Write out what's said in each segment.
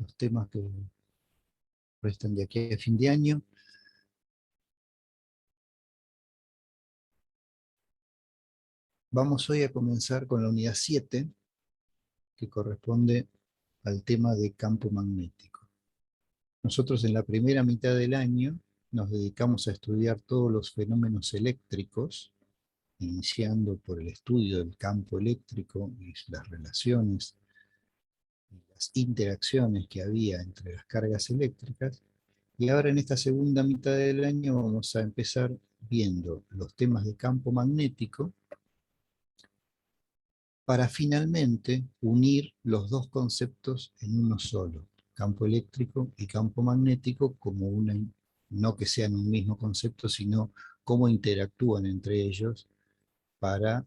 los temas que restan de aquí a fin de año. Vamos hoy a comenzar con la unidad 7, que corresponde al tema de campo magnético. Nosotros en la primera mitad del año nos dedicamos a estudiar todos los fenómenos eléctricos, iniciando por el estudio del campo eléctrico y las relaciones y las interacciones que había entre las cargas eléctricas. Y ahora en esta segunda mitad del año vamos a empezar viendo los temas de campo magnético para finalmente unir los dos conceptos en uno solo, campo eléctrico y campo magnético, como una, no que sean un mismo concepto, sino cómo interactúan entre ellos para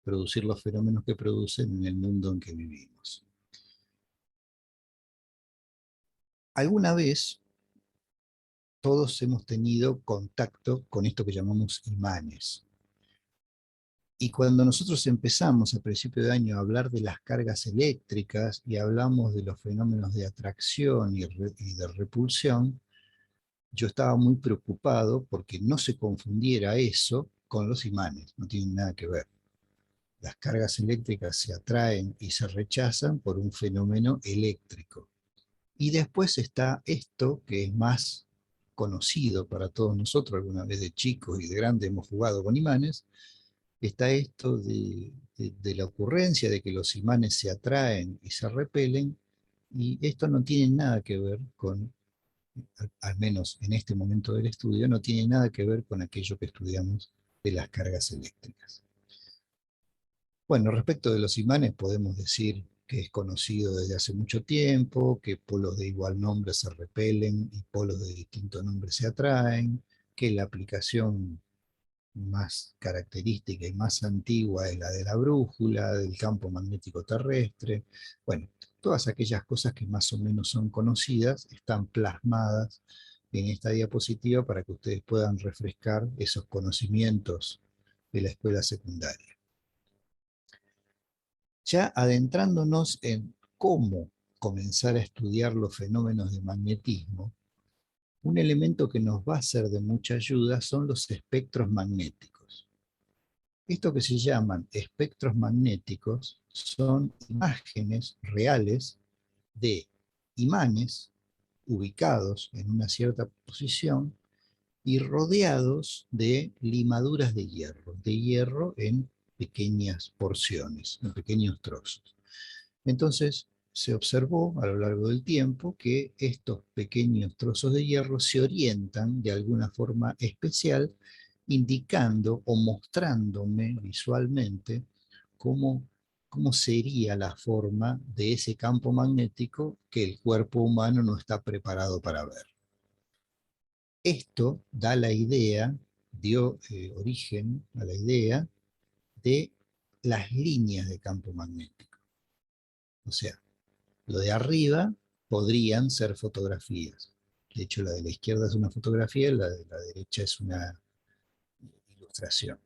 producir los fenómenos que producen en el mundo en que vivimos. Alguna vez todos hemos tenido contacto con esto que llamamos imanes. Y cuando nosotros empezamos a principio de año a hablar de las cargas eléctricas y hablamos de los fenómenos de atracción y de repulsión, yo estaba muy preocupado porque no se confundiera eso con los imanes, no tienen nada que ver. Las cargas eléctricas se atraen y se rechazan por un fenómeno eléctrico. Y después está esto que es más conocido para todos nosotros, alguna vez de chicos y de grandes hemos jugado con imanes. Está esto de la ocurrencia de que los imanes se atraen y se repelen, y esto no tiene nada que ver con, al menos en este momento del estudio, no tiene nada que ver con aquello que estudiamos de las cargas eléctricas. Bueno, respecto de los imanes podemos decir que es conocido desde hace mucho tiempo, que polos de igual nombre se repelen y polos de distinto nombre se atraen, que la aplicación más característica y más antigua es la de la brújula, del campo magnético terrestre. Bueno, todas aquellas cosas que más o menos son conocidas están plasmadas en esta diapositiva para que ustedes puedan refrescar esos conocimientos de la escuela secundaria. Ya adentrándonos en cómo comenzar a estudiar los fenómenos de magnetismo, un elemento que nos va a ser de mucha ayuda son los espectros magnéticos. Esto que se llaman espectros magnéticos son imágenes reales de imanes ubicados en una cierta posición y rodeados de limaduras de hierro en pequeñas porciones, en pequeños trozos. Entonces se observó a lo largo del tiempo que estos pequeños trozos de hierro se orientan de alguna forma especial, indicando o mostrándome visualmente cómo, cómo sería la forma de ese campo magnético que el cuerpo humano no está preparado para ver. Esto da la idea, dio origen a la idea de las líneas de campo magnético. O sea, lo de arriba podrían ser fotografías. De hecho, la de la izquierda es una fotografía, la de la derecha es una ilustración.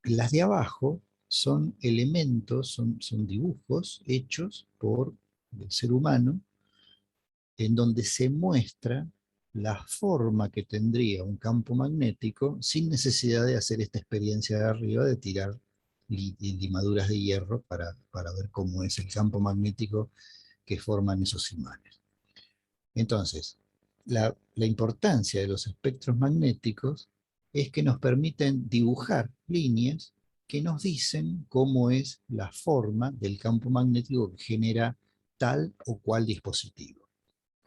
Las de abajo son elementos, son dibujos hechos por el ser humano, en donde se muestra la forma que tendría un campo magnético sin necesidad de hacer esta experiencia de arriba de tirar limaduras de hierro para ver cómo es el campo magnético que forman esos imanes. Entonces, la importancia de los espectros magnéticos es que nos permiten dibujar líneas que nos dicen cómo es la forma del campo magnético que genera tal o cual dispositivo.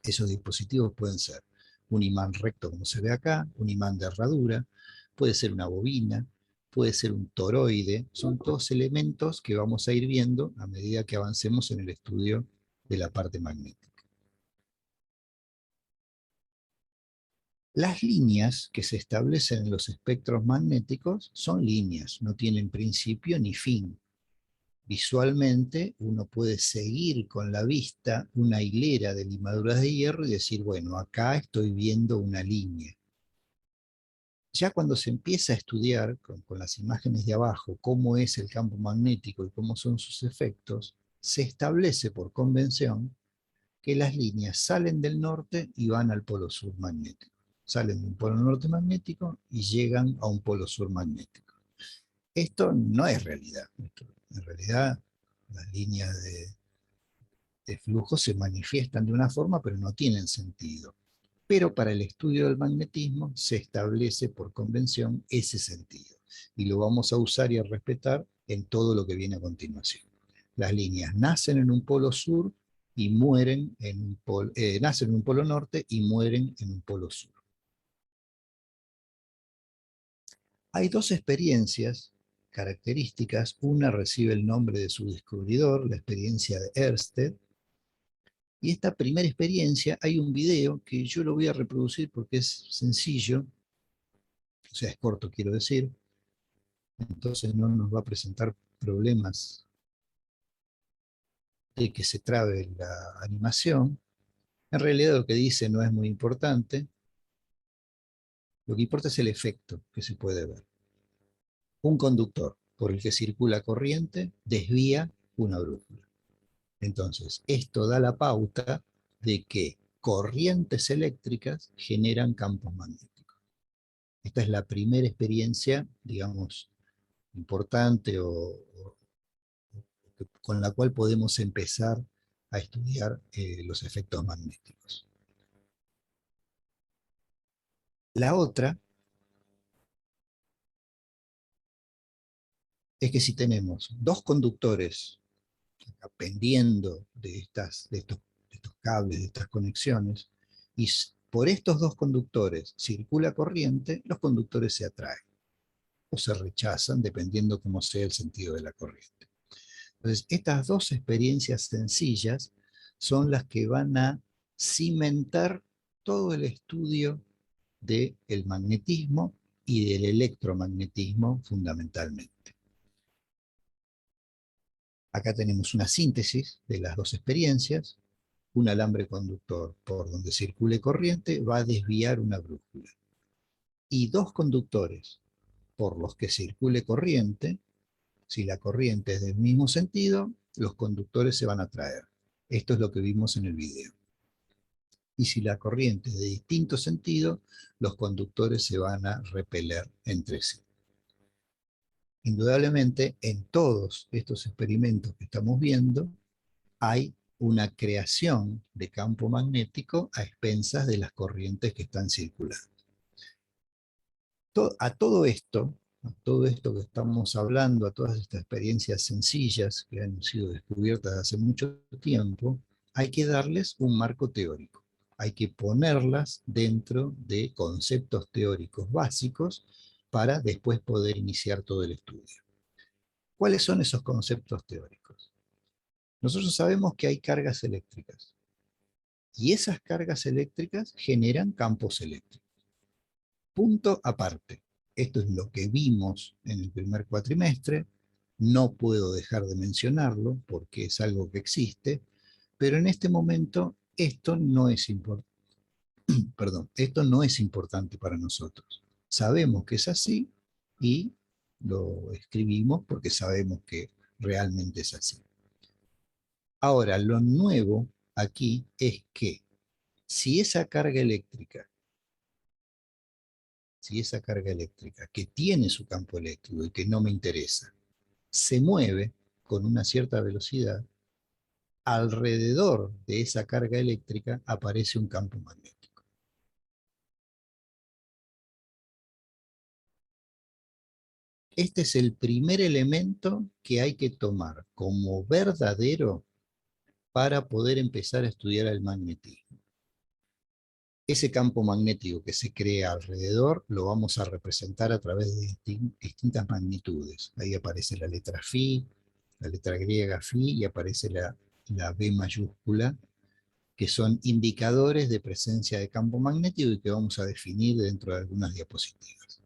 Esos dispositivos pueden ser un imán recto como se ve acá, un imán de herradura, puede ser una bobina, puede ser un toroide, son todos elementos que vamos a ir viendo a medida que avancemos en el estudio de la parte magnética. Las líneas que se establecen en los espectros magnéticos son líneas, no tienen principio ni fin. Visualmente uno puede seguir con la vista una hilera de limaduras de hierro y decir, bueno, acá estoy viendo una línea. Ya cuando se empieza a estudiar con las imágenes de abajo cómo es el campo magnético y cómo son sus efectos, se establece por convención que las líneas salen del norte y van al polo sur magnético. Salen de un polo norte magnético y llegan a un polo sur magnético. Esto no es realidad. En realidad, las líneas de flujo se manifiestan de una forma, pero no tienen sentido. Pero para el estudio del magnetismo se establece por convención ese sentido. Y lo vamos a usar y a respetar en todo lo que viene a continuación. Las líneas nacen en un polo sur y mueren en un polo, nacen en un polo norte y mueren en un polo sur. Hay dos experiencias características. Una recibe el nombre de su descubridor, la experiencia de Ørsted. Y esta primera experiencia, hay un video que yo lo voy a reproducir porque es sencillo, o sea, es corto, quiero decir, entonces no nos va a presentar problemas de que se trabe la animación. En realidad lo que dice no es muy importante, lo que importa es el efecto que se puede ver. Un conductor por el que circula corriente desvía una brújula. Entonces, esto da la pauta de que corrientes eléctricas generan campos magnéticos. Esta es la primera experiencia, digamos, importante con la cual podemos empezar a estudiar los efectos magnéticos. La otra es que si tenemos dos conductores pendiendo de estos cables, de estas conexiones, y por estos dos conductores circula corriente, los conductores se atraen o se rechazan dependiendo cómo sea el sentido de la corriente. Entonces, estas dos experiencias sencillas son las que van a cimentar todo el estudio del magnetismo y del electromagnetismo fundamentalmente. Acá tenemos una síntesis de las dos experiencias. Un alambre conductor por donde circule corriente va a desviar una brújula. Y dos conductores por los que circule corriente, si la corriente es del mismo sentido, los conductores se van a atraer. Esto es lo que vimos en el video. Y si la corriente es de distinto sentido, los conductores se van a repeler entre sí. Indudablemente, en todos estos experimentos que estamos viendo, hay una creación de campo magnético a expensas de las corrientes que están circulando. A todo esto que estamos hablando, a todas estas experiencias sencillas que han sido descubiertas hace mucho tiempo, hay que darles un marco teórico. Hay que ponerlas dentro de conceptos teóricos básicos para después poder iniciar todo el estudio. ¿Cuáles son esos conceptos teóricos? Nosotros sabemos que hay cargas eléctricas y esas cargas eléctricas generan campos eléctricos. Punto aparte. Esto es lo que vimos en el primer cuatrimestre. No puedo dejar de mencionarlo porque es algo que existe, pero en este momento esto no es esto no es importante para nosotros. Sabemos que es así y lo escribimos porque sabemos que realmente es así. Ahora, lo nuevo aquí es que si esa carga eléctrica que tiene su campo eléctrico y que no me interesa, se mueve con una cierta velocidad, alrededor de esa carga eléctrica aparece un campo magnético. Este es el primer elemento que hay que tomar como verdadero para poder empezar a estudiar el magnetismo. Ese campo magnético que se crea alrededor lo vamos a representar a través de distintas magnitudes. Ahí aparece la letra Φ, la letra griega Φ, y aparece la B mayúscula, que son indicadores de presencia de campo magnético y que vamos a definir dentro de algunas diapositivas.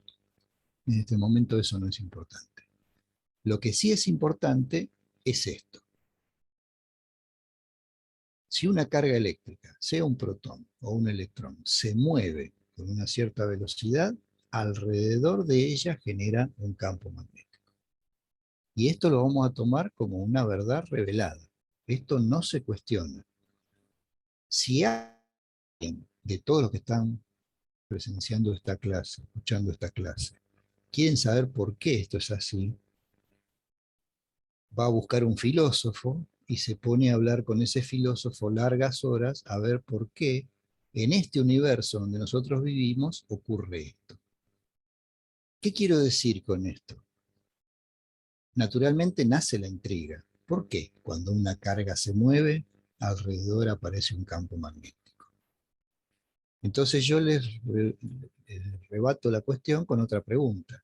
En este momento eso no es importante. Lo que sí es importante es esto. Si una carga eléctrica, sea un protón o un electrón, se mueve con una cierta velocidad, alrededor de ella genera un campo magnético. Y esto lo vamos a tomar como una verdad revelada. Esto no se cuestiona. Si alguien de todos los que están presenciando esta clase, escuchando esta clase, quieren saber por qué esto es así, va a buscar un filósofo y se pone a hablar con ese filósofo largas horas a ver por qué en este universo donde nosotros vivimos ocurre esto. ¿Qué quiero decir con esto? Naturalmente nace la intriga. ¿Por qué? Cuando una carga se mueve, alrededor aparece un campo magnético. Entonces yo les rebato la cuestión con otra pregunta.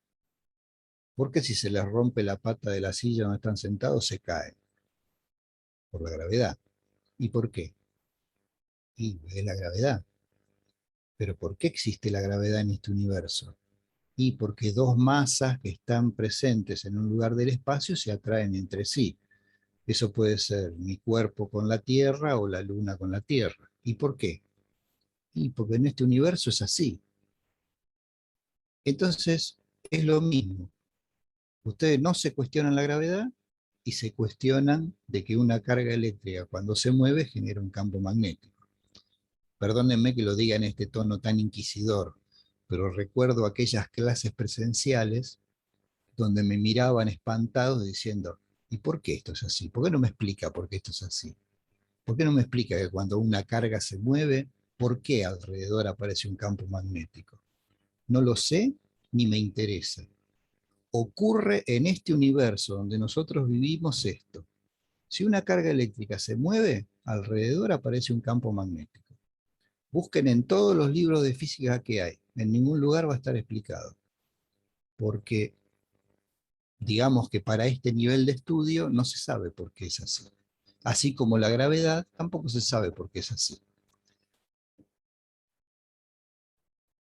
¿Por qué si se les rompe la pata de la silla donde están sentados se caen? Por la gravedad. ¿Y por qué? Y es la gravedad. Pero ¿por qué existe la gravedad en este universo? Y porque dos masas que están presentes en un lugar del espacio se atraen entre sí. Eso puede ser mi cuerpo con la Tierra o la Luna con la Tierra. ¿Y por qué? Y porque en este universo es así. Entonces, es lo mismo. Ustedes no se cuestionan la gravedad y se cuestionan de que una carga eléctrica cuando se mueve genera un campo magnético. Perdónenme que lo diga en este tono tan inquisidor, pero recuerdo aquellas clases presenciales donde me miraban espantados diciendo, ¿y por qué esto es así? ¿Por qué no me explica por qué esto es así? ¿Por qué no me explica que cuando una carga se mueve, por qué alrededor aparece un campo magnético? No lo sé ni me interesa. Ocurre en este universo donde nosotros vivimos esto. Si una carga eléctrica se mueve, alrededor aparece un campo magnético. Busquen en todos los libros de física que hay. En ningún lugar va a estar explicado. Porque digamos que para este nivel de estudio no se sabe por qué es así. Así como la gravedad tampoco se sabe por qué es así.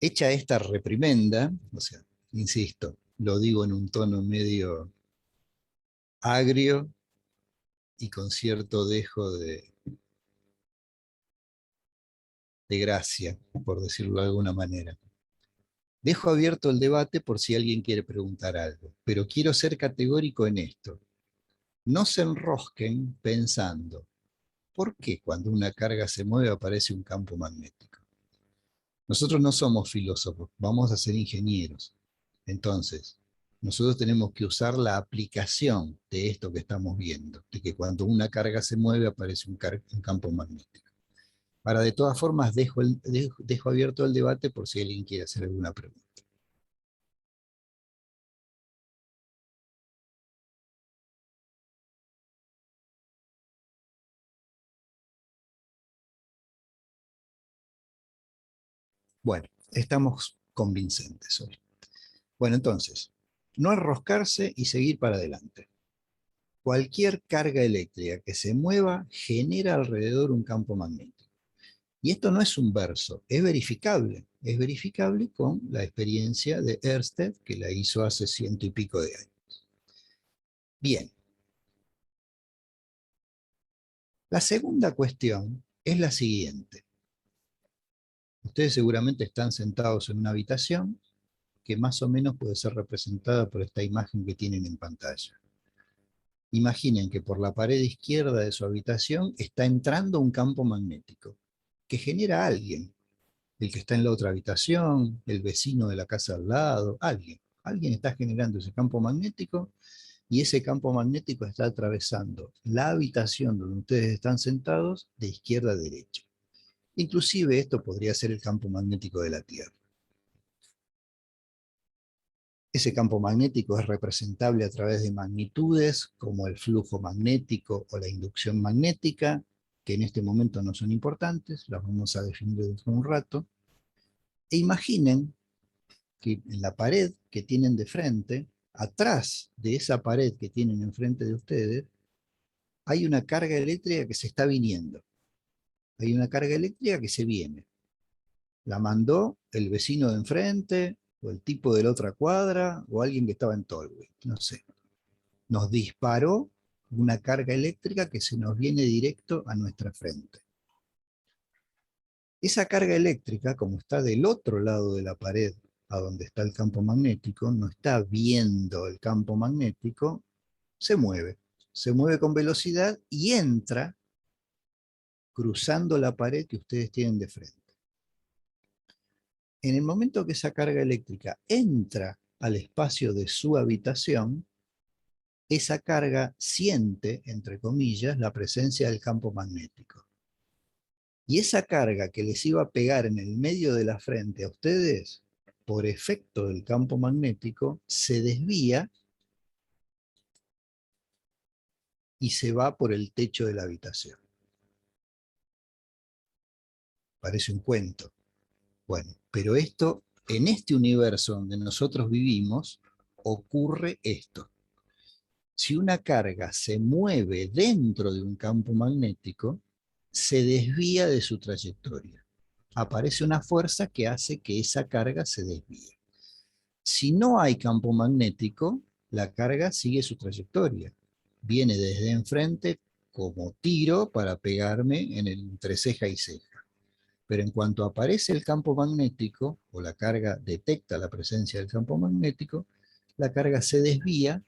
Hecha esta reprimenda, o sea, insisto, lo digo en un tono medio agrio y con cierto dejo de gracia, por decirlo de alguna manera. Dejo abierto el debate por si alguien quiere preguntar algo, pero quiero ser categórico en esto. No se enrosquen pensando, ¿por qué cuando una carga se mueve aparece un campo magnético? Nosotros no somos filósofos, vamos a ser ingenieros. Entonces, nosotros tenemos que usar la aplicación de esto que estamos viendo, de que cuando una carga se mueve aparece un campo magnético. Ahora, de todas formas, dejo abierto el debate por si alguien quiere hacer alguna pregunta. Bueno, estamos convincentes hoy. Bueno, entonces, no enroscarse y seguir para adelante. Cualquier carga eléctrica que se mueva genera alrededor un campo magnético. Y esto no es un verso, es verificable. Es verificable con la experiencia de Ørsted, que la hizo hace ciento y pico de años. Bien. La segunda cuestión es la siguiente. Ustedes seguramente están sentados en una habitación que más o menos puede ser representada por esta imagen que tienen en pantalla. Imaginen que por la pared izquierda de su habitación está entrando un campo magnético que genera a alguien, el que está en la otra habitación, el vecino de la casa al lado, alguien. Alguien está generando ese campo magnético y ese campo magnético está atravesando la habitación donde ustedes están sentados de izquierda a derecha. Inclusive esto podría ser el campo magnético de la Tierra. Ese campo magnético es representable a través de magnitudes como el flujo magnético o la inducción magnética, que en este momento no son importantes, las vamos a definir dentro de un rato. E imaginen que en la pared que tienen de frente, atrás de esa pared que tienen enfrente de ustedes, hay una carga eléctrica que se está viniendo. Hay una carga eléctrica que se viene. La mandó el vecino de enfrente, o el tipo de la otra cuadra, o alguien que estaba en Tolway, no sé. Nos disparó una carga eléctrica que se nos viene directo a nuestra frente. Esa carga eléctrica, como está del otro lado de la pared, a donde está el campo magnético, no está viendo el campo magnético, se mueve con velocidad y entra cruzando la pared que ustedes tienen de frente. En el momento que esa carga eléctrica entra al espacio de su habitación, esa carga siente, entre comillas, la presencia del campo magnético. Y esa carga que les iba a pegar en el medio de la frente a ustedes, por efecto del campo magnético, se desvía y se va por el techo de la habitación. Parece un cuento. Bueno, pero esto, en este universo donde nosotros vivimos, ocurre esto. Si una carga se mueve dentro de un campo magnético, se desvía de su trayectoria. Aparece una fuerza que hace que esa carga se desvíe. Si no hay campo magnético, la carga sigue su trayectoria. Viene desde enfrente como tiro para pegarme entre ceja y ceja. Pero en cuanto aparece el campo magnético, o la carga detecta la presencia del campo magnético, la carga se desvía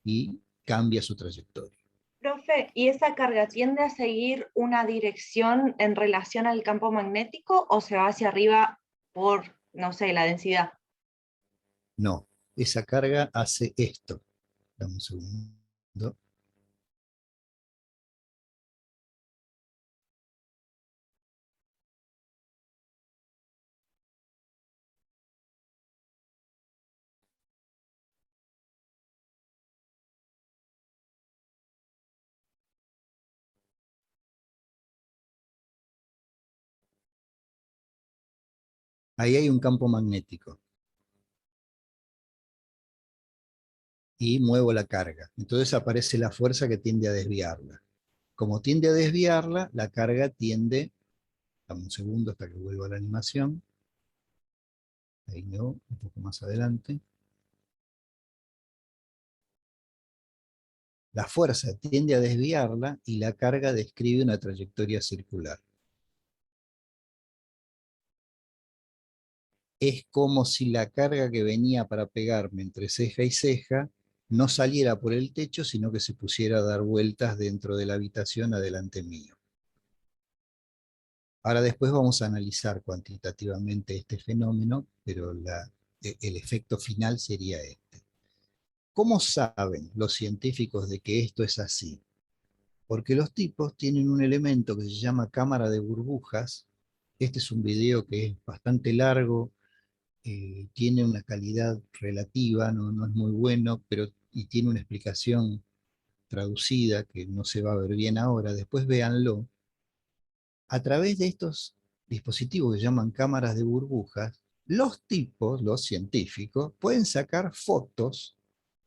y cambia su trayectoria. Profe, ¿y esa carga tiende a seguir una dirección en relación al campo magnético o se va hacia arriba por, no sé, la densidad? No, esa carga hace esto. Dame un segundo. Ahí hay un campo magnético. Y muevo la carga. Entonces aparece la fuerza que tiende a desviarla. Como tiende a desviarla, la carga tiende, dame un segundo hasta que vuelva a la animación, ahí no, un poco más adelante. La fuerza tiende a desviarla y la carga describe una trayectoria circular. Es como si la carga que venía para pegarme entre ceja y ceja no saliera por el techo, sino que se pusiera a dar vueltas dentro de la habitación adelante mío. Ahora después vamos a analizar cuantitativamente este fenómeno, pero el efecto final sería este. ¿Cómo saben los científicos de que esto es así? Porque los tipos tienen un elemento que se llama cámara de burbujas. Este es un video que es bastante largo, tiene una calidad relativa, no es muy bueno, pero y tiene una explicación traducida que no se va a ver bien ahora. Después véanlo. A través de estos dispositivos que se llaman cámaras de burbujas, los tipos, los científicos, pueden sacar fotos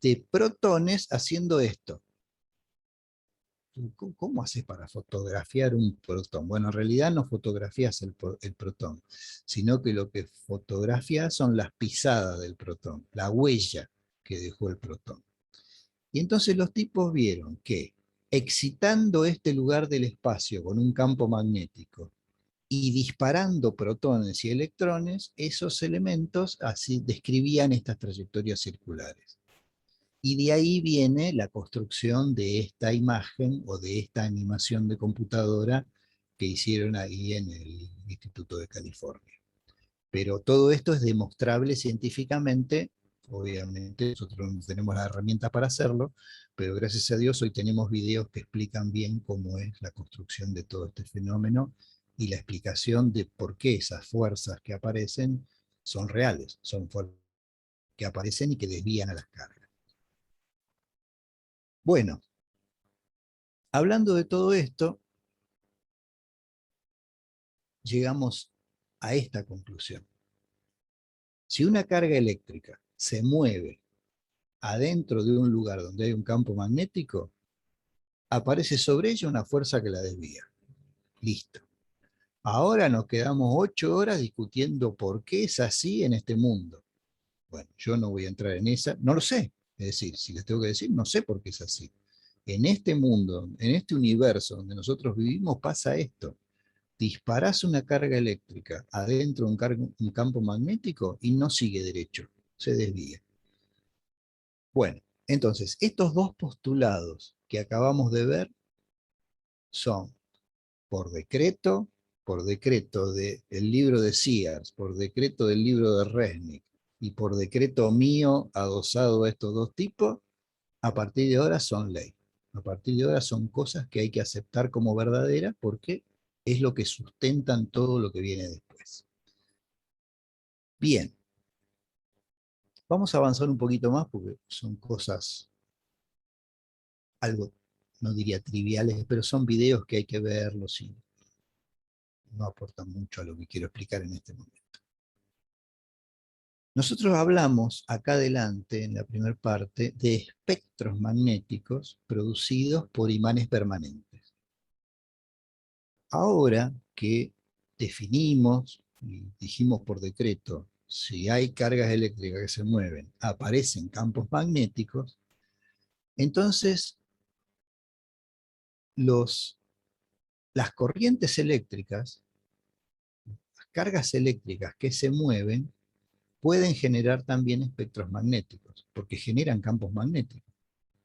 de protones haciendo esto. ¿Cómo haces para fotografiar un protón? Bueno, en realidad no fotografías el protón, sino que lo que fotografías son las pisadas del protón, la huella que dejó el protón. Y entonces los tipos vieron que excitando este lugar del espacio con un campo magnético y disparando protones y electrones, esos elementos así describían estas trayectorias circulares. Y de ahí viene la construcción de esta imagen o de esta animación de computadora que hicieron ahí en el Instituto de California. Pero todo esto es demostrable científicamente. Obviamente nosotros no tenemos las herramientas para hacerlo, pero gracias a Dios hoy tenemos videos que explican bien cómo es la construcción de todo este fenómeno y la explicación de por qué esas fuerzas que aparecen son reales, son fuerzas que aparecen y que desvían a las cargas. Bueno, hablando de todo esto, llegamos a esta conclusión. Si una carga eléctrica se mueve adentro de un lugar donde hay un campo magnético, aparece sobre ella una fuerza que la desvía. Listo. Ahora nos quedamos 8 horas discutiendo por qué es así en este mundo. Bueno, yo no voy a entrar en esa, no lo sé. Es decir, si les tengo que decir, no sé por qué es así. En este mundo, en este universo donde nosotros vivimos, pasa esto. Disparás una carga eléctrica adentro de un campo magnético y no sigue derecho, se desvía. Bueno, entonces, estos dos postulados que acabamos de ver son por decreto del libro de Sears, por decreto del libro de Resnick, y por decreto mío adosado a estos dos tipos, a partir de ahora son ley. A partir de ahora son cosas que hay que aceptar como verdaderas porque es lo que sustentan todo lo que viene después. Bien, vamos a avanzar un poquito más porque son cosas, algo, no diría triviales, pero son videos que hay que verlos y no aportan mucho a lo que quiero explicar en este momento. Nosotros hablamos acá adelante, en la primera parte, de espectros magnéticos producidos por imanes permanentes. Ahora que definimos y dijimos por decreto, si hay cargas eléctricas que se mueven, aparecen campos magnéticos, entonces las corrientes eléctricas, las cargas eléctricas que se mueven, pueden generar también espectros magnéticos, porque generan campos magnéticos.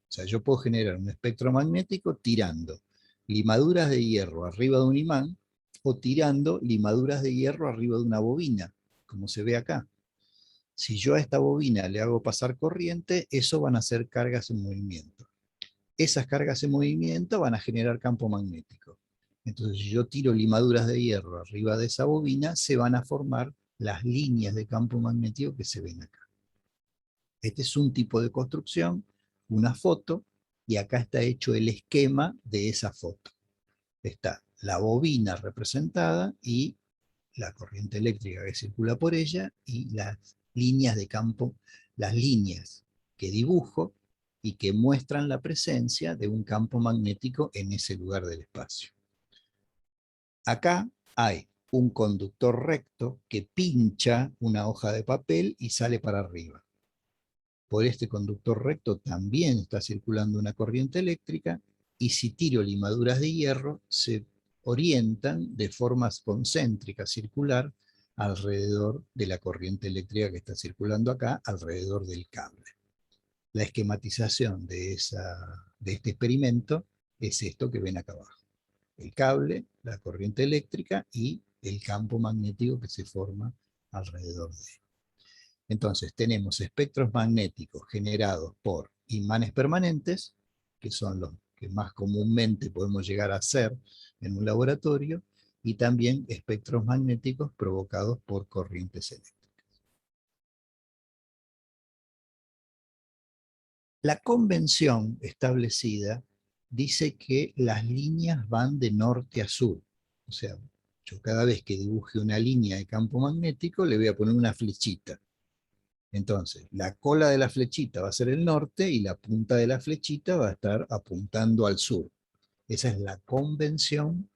O sea, yo puedo generar un espectro magnético tirando limaduras de hierro arriba de un imán o tirando limaduras de hierro arriba de una bobina, como se ve acá. Si yo a esta bobina le hago pasar corriente, eso van a ser cargas en movimiento. Esas cargas en movimiento van a generar campo magnético. Entonces, si yo tiro limaduras de hierro arriba de esa bobina, se van a formar las líneas de campo magnético que se ven acá. Este es un tipo de construcción, una foto, y acá está hecho el esquema de esa foto. Está la bobina representada y la corriente eléctrica que circula por ella y las líneas de campo, las líneas que dibujo y que muestran la presencia de un campo magnético en ese lugar del espacio. Acá hay un conductor recto que pincha una hoja de papel y sale para arriba. Por este conductor recto también está circulando una corriente eléctrica y si tiro limaduras de hierro se orientan de forma concéntrica, circular, alrededor de la corriente eléctrica que está circulando acá, alrededor del cable. La esquematización de este experimento es esto que ven acá abajo. El cable, la corriente eléctrica y el campo magnético que se forma alrededor de él. Entonces tenemos espectros magnéticos generados por imanes permanentes, que son los que más comúnmente podemos llegar a hacer en un laboratorio, y también espectros magnéticos provocados por corrientes eléctricas. La convención establecida dice que las líneas van de norte a sur. O sea, yo cada vez que dibuje una línea de campo magnético le voy a poner una flechita. Entonces, la cola de la flechita va a ser el norte y la punta de la flechita va a estar apuntando al sur. Esa es la convención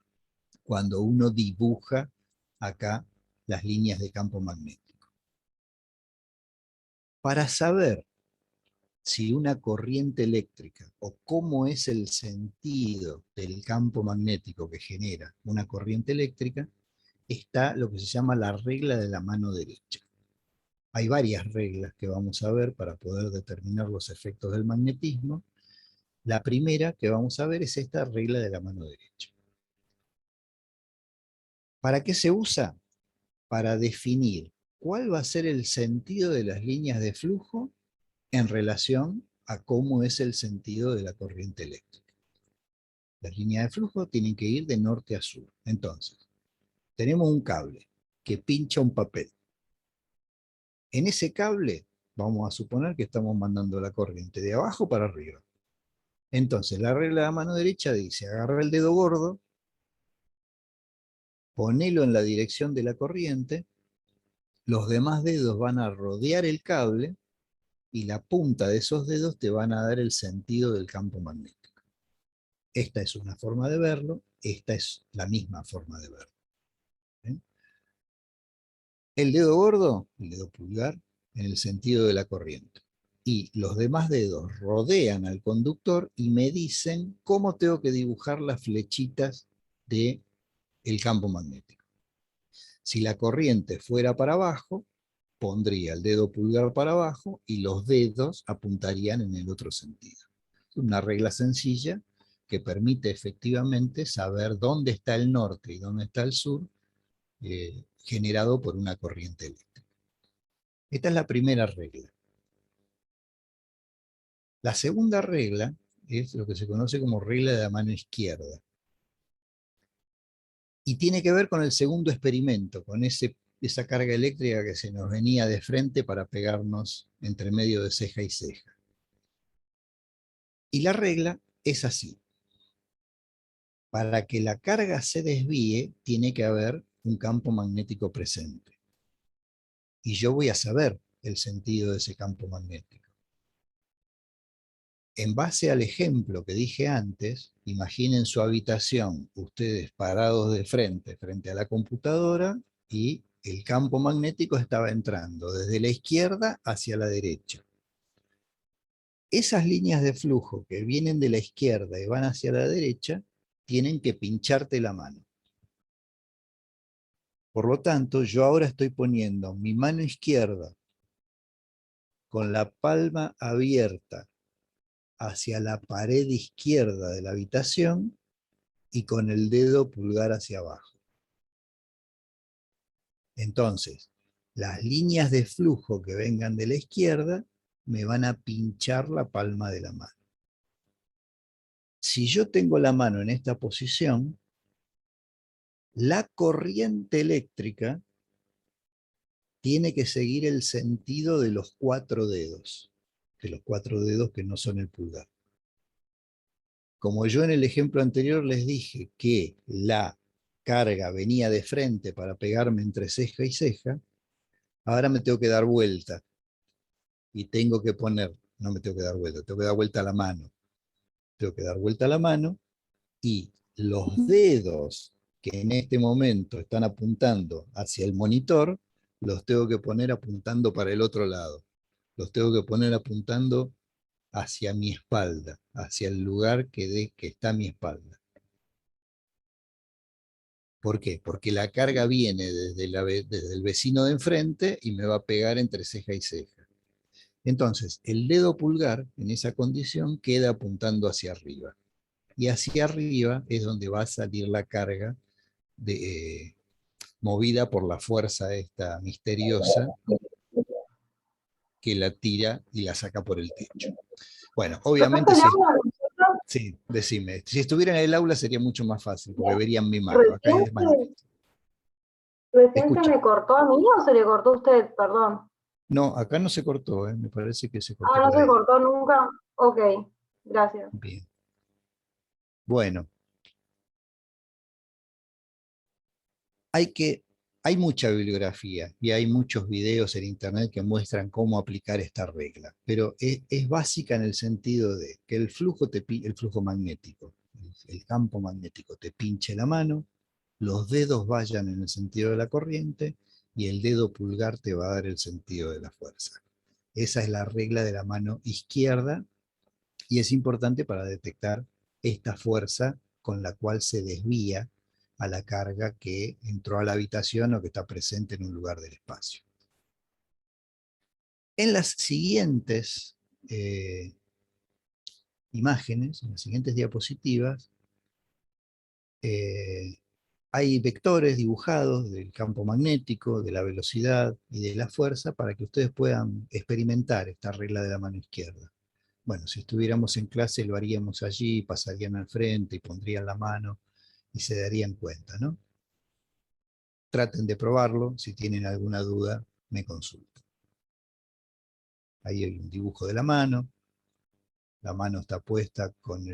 cuando uno dibuja acá las líneas de campo magnético. Para saber si una corriente eléctrica o cómo es el sentido del campo magnético que genera una corriente eléctrica, está lo que se llama la regla de la mano derecha. Hay varias reglas que vamos a ver para poder determinar los efectos del magnetismo. La primera que vamos a ver es esta regla de la mano derecha. ¿Para qué se usa? Para definir cuál va a ser el sentido de las líneas de flujo en relación a cómo es el sentido de la corriente eléctrica. Las líneas de flujo tienen que ir de norte a sur. Entonces, tenemos un cable que pincha un papel. En ese cable vamos a suponer que estamos mandando la corriente de abajo para arriba. Entonces, la regla de la mano derecha dice, agarra el dedo gordo, ponelo en la dirección de la corriente, los demás dedos van a rodear el cable y la punta de esos dedos te van a dar el sentido del campo magnético. Esta es una forma de verlo, esta es la misma forma de verlo. ¿Eh? El dedo gordo, el dedo pulgar, en el sentido de la corriente. Y los demás dedos rodean al conductor y me dicen cómo tengo que dibujar las flechitas del campo magnético. Si la corriente fuera para abajo, pondría el dedo pulgar para abajo y los dedos apuntarían en el otro sentido. Es una regla sencilla que permite efectivamente saber dónde está el norte y dónde está el sur, generado por una corriente eléctrica. Esta es la primera regla. La segunda regla es lo que se conoce como regla de la mano izquierda. Y tiene que ver con el segundo experimento, con esa carga eléctrica que se nos venía de frente para pegarnos entre medio de ceja y ceja. Y la regla es así. Para que la carga se desvíe, tiene que haber un campo magnético presente. Y yo voy a saber el sentido de ese campo magnético. En base al ejemplo que dije antes, imaginen su habitación, ustedes parados de frente a la computadora, y el campo magnético estaba entrando desde la izquierda hacia la derecha. Esas líneas de flujo que vienen de la izquierda y van hacia la derecha, tienen que pincharte la mano. Por lo tanto, yo ahora estoy poniendo mi mano izquierda con la palma abierta hacia la pared izquierda de la habitación y con el dedo pulgar hacia abajo. Entonces, las líneas de flujo que vengan de la izquierda me van a pinchar la palma de la mano. Si yo tengo la mano en esta posición, la corriente eléctrica tiene que seguir el sentido de los 4 dedos, que no son el pulgar. Como yo en el ejemplo anterior les dije que la carga venía de frente para pegarme entre ceja y ceja, ahora me tengo que dar vuelta. Y tengo que poner, no me tengo que dar vuelta, tengo que dar vuelta a la mano. Tengo que dar vuelta a la mano y los dedos que en este momento están apuntando hacia el monitor, los tengo que poner apuntando para el otro lado. Los tengo que poner apuntando hacia mi espalda, hacia el lugar que está mi espalda. ¿Por qué? Porque la carga viene desde el vecino de enfrente y me va a pegar entre ceja y ceja. Entonces, el dedo pulgar en esa condición queda apuntando hacia arriba. Y hacia arriba es donde va a salir la carga movida por la fuerza esta misteriosa que la tira y la saca por el techo. Bueno, obviamente sí, decime. Si estuviera en el aula sería mucho más fácil, porque verían mi mano. Acá es magnético. ¿Recién se Escucha. me cortó a mí o se le cortó a usted? Perdón. No, acá no se cortó, me parece que se cortó Ah, no por se ahí. cortó nunca. Ok, gracias. Bien. Bueno, hay mucha bibliografía y hay muchos videos en internet que muestran cómo aplicar esta regla, pero es básica en el sentido de que el flujo magnético, el campo magnético te pinche la mano, los dedos vayan en el sentido de la corriente y el dedo pulgar te va a dar el sentido de la fuerza. Esa es la regla de la mano izquierda y es importante para detectar esta fuerza con la cual se desvía a la carga que entró a la habitación o que está presente en un lugar del espacio. En las siguientes imágenes, en las siguientes diapositivas, hay vectores dibujados del campo magnético, de la velocidad y de la fuerza para que ustedes puedan experimentar esta regla de la mano izquierda. Bueno, si estuviéramos en clase lo haríamos allí, pasarían al frente y pondrían la mano y se darían cuenta, ¿no? Traten de probarlo, si tienen alguna duda, me consultan. Ahí hay un dibujo de la mano está puesta con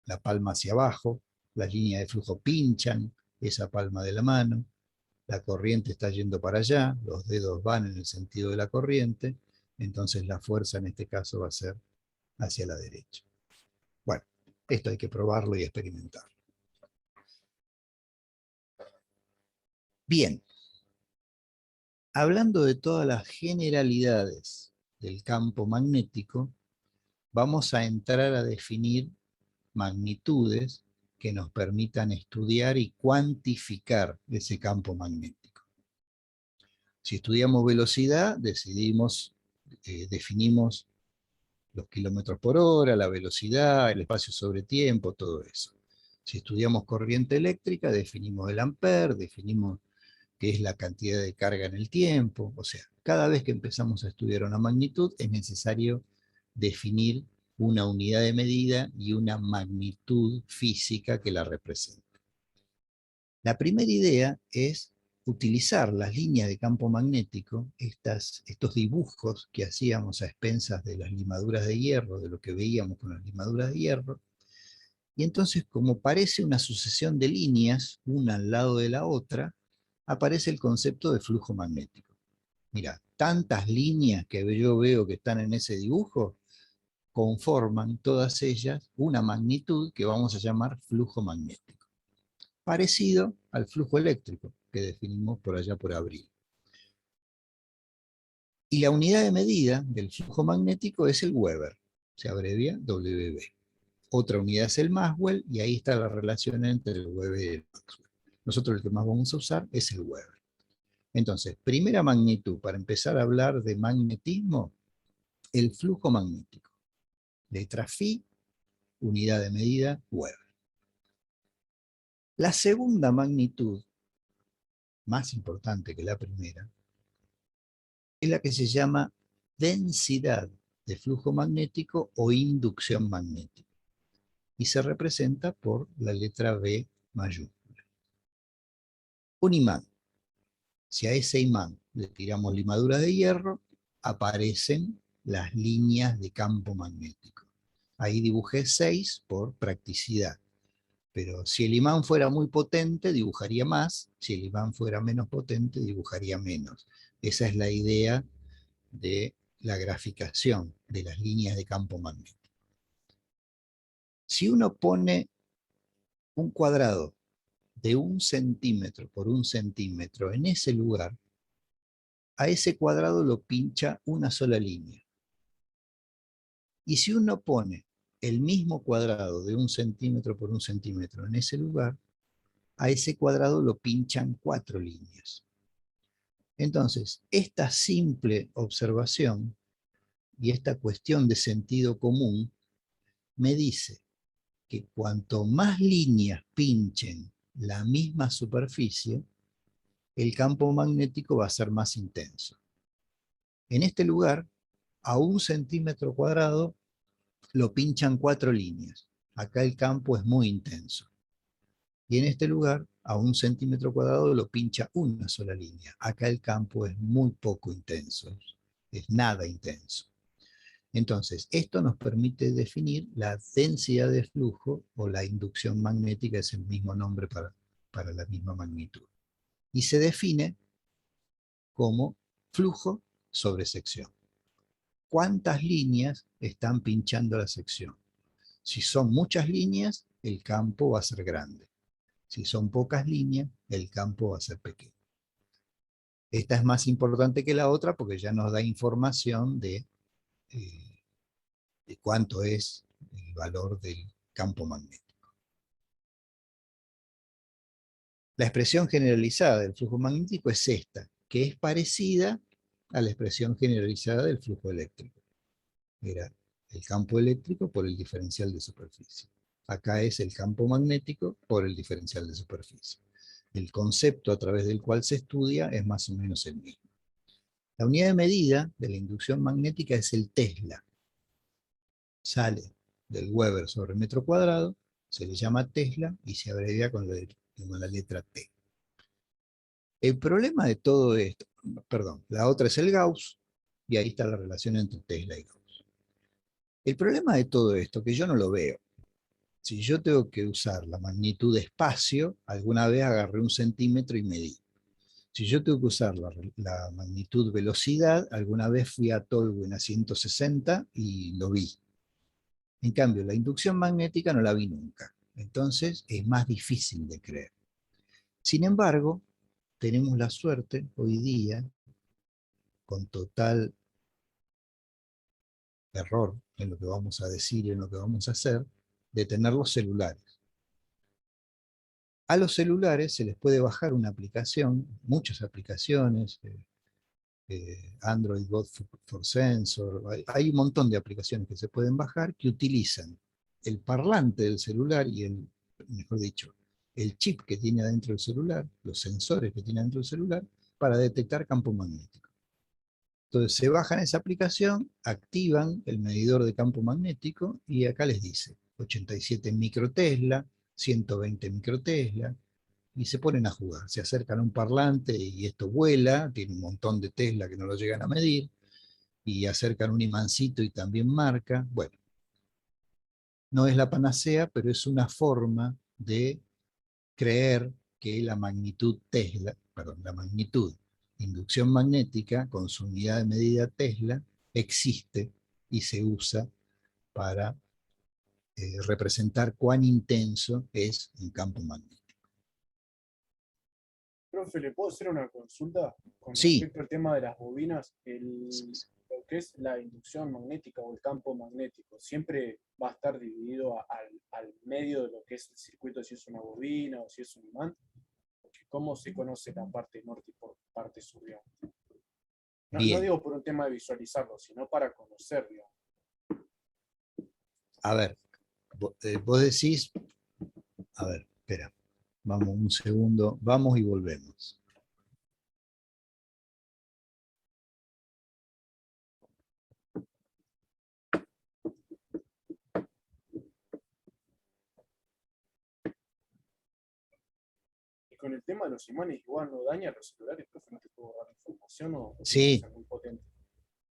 la palma hacia abajo, las líneas de flujo pinchan esa palma de la mano, la corriente está yendo para allá, los dedos van en el sentido de la corriente, entonces la fuerza en este caso va a ser hacia la derecha. Bueno, esto hay que probarlo y experimentarlo. Bien, hablando de todas las generalidades del campo magnético, vamos a entrar a definir magnitudes que nos permitan estudiar y cuantificar ese campo magnético. Si estudiamos velocidad, definimos los kilómetros por hora, la velocidad, el espacio sobre tiempo, todo eso. Si estudiamos corriente eléctrica, definimos el ampere, definimos qué es la cantidad de carga en el tiempo. O sea, cada vez que empezamos a estudiar una magnitud es necesario definir una unidad de medida y una magnitud física que la represente. La primera idea es utilizar las líneas de campo magnético, estos dibujos que hacíamos a expensas de las limaduras de hierro, de lo que veíamos con las limaduras de hierro, y entonces, como parece una sucesión de líneas, una al lado de la otra, aparece el concepto de flujo magnético. Mira, tantas líneas que yo veo que están en ese dibujo, conforman todas ellas una magnitud que vamos a llamar flujo magnético, parecido al flujo eléctrico que definimos por allá por abril. Y la unidad de medida del flujo magnético es el Weber, se abrevia WB. Otra unidad es el Maxwell, y ahí está la relación entre el Weber y el Maxwell. Nosotros el que más vamos a usar es el Weber. Entonces, primera magnitud, para empezar a hablar de magnetismo, el flujo magnético. Letra Phi, unidad de medida, Weber. La segunda magnitud, más importante que la primera, es la que se llama densidad de flujo magnético o inducción magnética, y se representa por la letra B mayúscula. Un imán. Si a ese imán le tiramos limaduras de hierro, aparecen las líneas de campo magnético. Ahí dibujé 6 por practicidad. Pero si el imán fuera muy potente, dibujaría más. Si el imán fuera menos potente, dibujaría menos. Esa es la idea de la graficación de las líneas de campo magnético. Si uno pone un cuadrado de 1 centímetro por 1 centímetro en ese lugar, a ese cuadrado lo pincha una sola línea. Y si uno pone el mismo cuadrado de 1 centímetro por 1 centímetro en ese lugar, a ese cuadrado lo pinchan 4 líneas. Entonces, esta simple observación y esta cuestión de sentido común me dice que cuanto más líneas pinchen la misma superficie, el campo magnético va a ser más intenso. En este lugar, a 1 centímetro cuadrado, lo pinchan 4 líneas. Acá el campo es muy intenso. Y en este lugar, a 1 centímetro cuadrado, lo pincha una sola línea. Acá el campo es muy poco intenso, es nada intenso. Entonces, esto nos permite definir la densidad de flujo, o la inducción magnética, es el mismo nombre para la misma magnitud. Y se define como flujo sobre sección. ¿Cuántas líneas están pinchando la sección? Si son muchas líneas, el campo va a ser grande. Si son pocas líneas, el campo va a ser pequeño. Esta es más importante que la otra porque ya nos da información de cuánto es el valor del campo magnético. La expresión generalizada del flujo magnético es esta, que es parecida a la expresión generalizada del flujo eléctrico. Era el campo eléctrico por el diferencial de superficie. Acá es el campo magnético por el diferencial de superficie. El concepto a través del cual se estudia es más o menos el mismo. La unidad de medida de la inducción magnética es el Tesla. Sale del Weber sobre metro cuadrado, se le llama Tesla y se abrevia con la letra T. El problema de todo esto, perdón, la otra es el Gauss, y ahí está la relación entre Tesla y Gauss. El problema de todo esto, que yo no lo veo, si yo tengo que usar la magnitud de espacio, alguna vez agarré 1 centímetro y medí. Si yo tengo que usar la magnitud velocidad, alguna vez fui a Tolwyn a 160 y lo vi. En cambio, la inducción magnética no la vi nunca. Entonces es más difícil de creer. Sin embargo, tenemos la suerte hoy día, con total error en lo que vamos a decir y en lo que vamos a hacer, de tener los celulares. A los celulares se les puede bajar una aplicación, muchas aplicaciones, Android God for Sensor, hay un montón de aplicaciones que se pueden bajar que utilizan el parlante del celular y mejor dicho, el chip que tiene adentro del celular, los sensores que tiene adentro del celular, para detectar campo magnético. Entonces se bajan esa aplicación, activan el medidor de campo magnético y acá les dice 87 microtesla, 120 microtesla, y se ponen a jugar. Se acercan a un parlante y esto vuela, tiene un montón de tesla que no lo llegan a medir, y acercan un imancito y también marca. Bueno, no es la panacea, pero es una forma de creer que la magnitud Tesla, perdón, la magnitud inducción magnética con su unidad de medida Tesla existe y se usa para representar cuán intenso es un campo magnético. Profe, ¿le puedo hacer una consulta con Sí. respecto al tema de las bobinas? Lo que es la inducción magnética o el campo magnético, ¿siempre va a estar dividido al medio de lo que es el circuito, si es una bobina o si es un imán? Porque ¿cómo se conoce la parte norte y por parte sur, digamos? No digo por un tema de visualizarlo, sino para conocer, digamos. A ver, vos decís, a ver, espera, vamos un segundo, vamos y volvemos. Con el tema de los imanes, igual no daña los celulares, profe, no te puedo dar información o Sí, ser muy potente.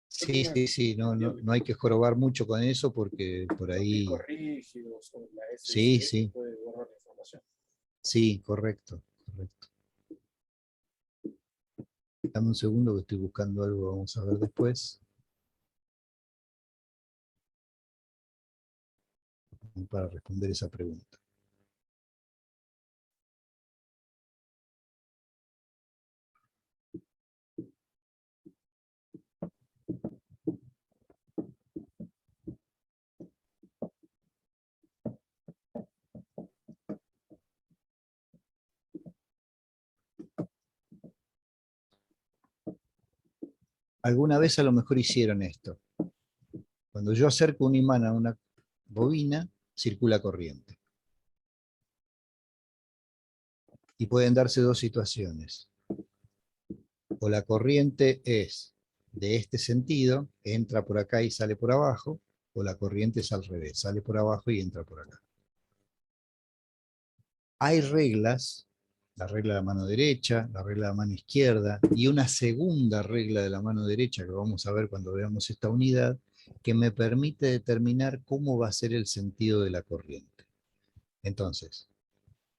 sí, no hay que jorobar mucho con eso porque por Los ahí... discos rígidos o la Sí, SSD sí, puede borrar la información. sí, correcto. Dame un segundo que estoy buscando algo, vamos a ver después. Para responder esa pregunta. Alguna vez a lo mejor hicieron esto. Cuando yo acerco un imán a una bobina, circula corriente. Y pueden darse dos situaciones. O la corriente es de este sentido, entra por acá y sale por abajo, o la corriente es al revés, sale por abajo y entra por acá. Hay reglas, la regla de la mano derecha, la regla de la mano izquierda, y una segunda regla de la mano derecha que vamos a ver cuando veamos esta unidad, que me permite determinar cómo va a ser el sentido de la corriente. Entonces,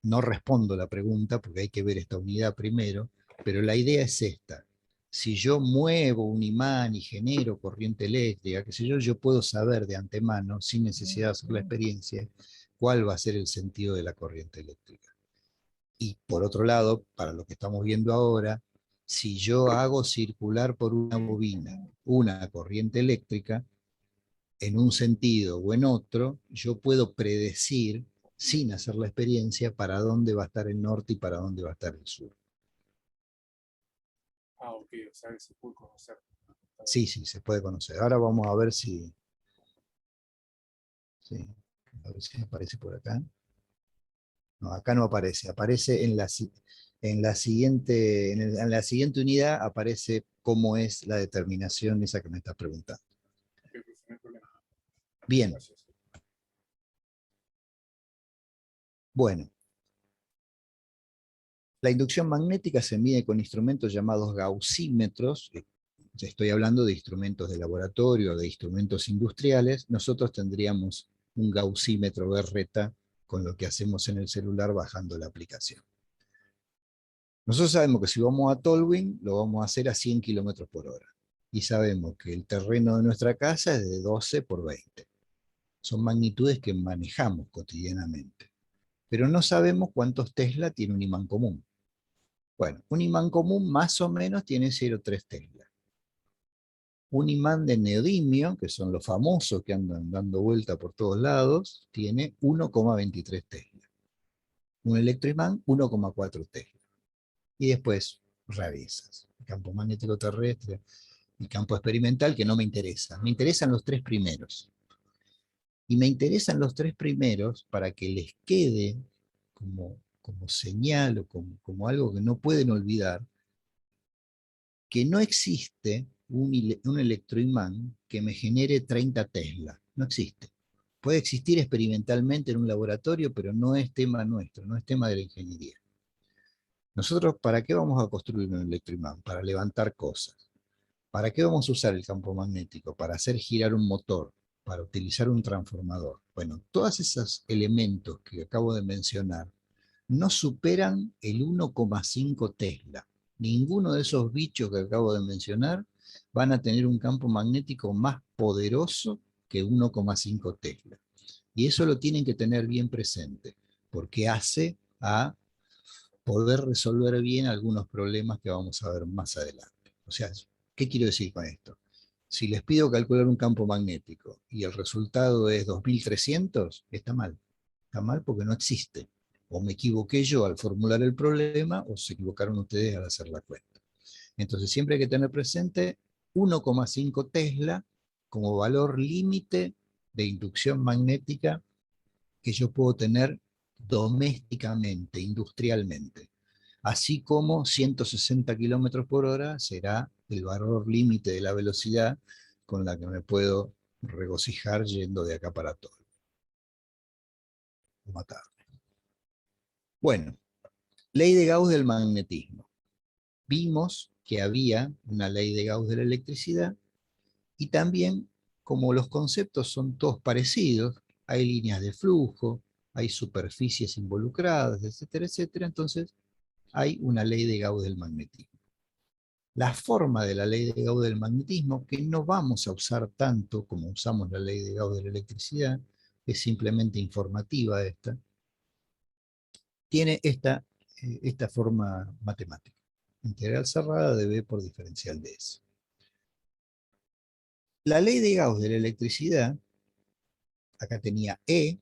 no respondo la pregunta porque hay que ver esta unidad primero, pero la idea es esta. Si yo muevo un imán y genero corriente eléctrica, qué sé yo, yo puedo saber de antemano, sin necesidad de hacer la experiencia, cuál va a ser el sentido de la corriente eléctrica. Y por otro lado, para lo que estamos viendo ahora, si yo hago circular por una bobina una corriente eléctrica, en un sentido o en otro, yo puedo predecir, sin hacer la experiencia, para dónde va a estar el norte y para dónde va a estar el sur. Ah, ok, o sea que se puede conocer. Sí, se puede conocer. Ahora vamos a ver si... Sí, a ver si aparece por acá. No, acá no aparece. Aparece en la siguiente unidad, aparece cómo es la determinación esa que me estás preguntando. Okay, pues, no hay problema. Bien. Gracias. Bueno. La inducción magnética se mide con instrumentos llamados gaussímetros. Estoy hablando de instrumentos de laboratorio, de instrumentos industriales. Nosotros tendríamos un gaussímetro berreta con lo que hacemos en el celular bajando la aplicación. Nosotros sabemos que si vamos a Tolwyn, lo vamos a hacer a 100 km por hora. Y sabemos que el terreno de nuestra casa es de 12 por 20. Son magnitudes que manejamos cotidianamente. Pero no sabemos cuántos Tesla tiene un imán común. Bueno, un imán común más o menos tiene 0,3 Tesla. Un imán de neodimio, que son los famosos que andan dando vuelta por todos lados, tiene 1,23 Tesla. Un electroimán, 1,4 Tesla. Y después, rarezas. El campo magnético terrestre, el campo experimental, que no me interesa. Me interesan los tres primeros. Y me interesan los tres primeros para que les quede como señal o como algo que no pueden olvidar, que no existe un electroimán que me genere 30 Tesla. No existe. Puede existir experimentalmente en un laboratorio, pero no es tema nuestro, no es tema de la ingeniería. Nosotros, ¿para qué vamos a construir un electroimán? Para levantar cosas. ¿Para qué vamos a usar el campo magnético? Para hacer girar un motor, para utilizar un transformador. Bueno, todos esos elementos que acabo de mencionar no superan el 1,5 Tesla. Ninguno de esos bichos que acabo de mencionar van a tener un campo magnético más poderoso que 1,5 Tesla. Y eso lo tienen que tener bien presente, porque hace a poder resolver bien algunos problemas que vamos a ver más adelante. O sea, ¿qué quiero decir con esto? Si les pido calcular un campo magnético y el resultado es 2300, está mal. Está mal porque no existe. O me equivoqué yo al formular el problema o se equivocaron ustedes al hacer la cuenta. Entonces siempre hay que tener presente 1,5 Tesla como valor límite de inducción magnética que yo puedo tener domésticamente, industrialmente. Así como 160 kilómetros por hora será el valor límite de la velocidad con la que me puedo regocijar yendo de acá para todo. Matarme. Bueno, ley de Gauss del magnetismo. Vimos que había una ley de Gauss de la electricidad y también, como los conceptos son todos parecidos, hay líneas de flujo, hay superficies involucradas, etcétera, etcétera, entonces hay una ley de Gauss del magnetismo. La forma de la ley de Gauss del magnetismo, que no vamos a usar tanto como usamos la ley de Gauss de la electricidad, es simplemente informativa esta, tiene esta forma matemática. Integral cerrada de B por diferencial de S. La ley de Gauss de la electricidad, acá tenía E,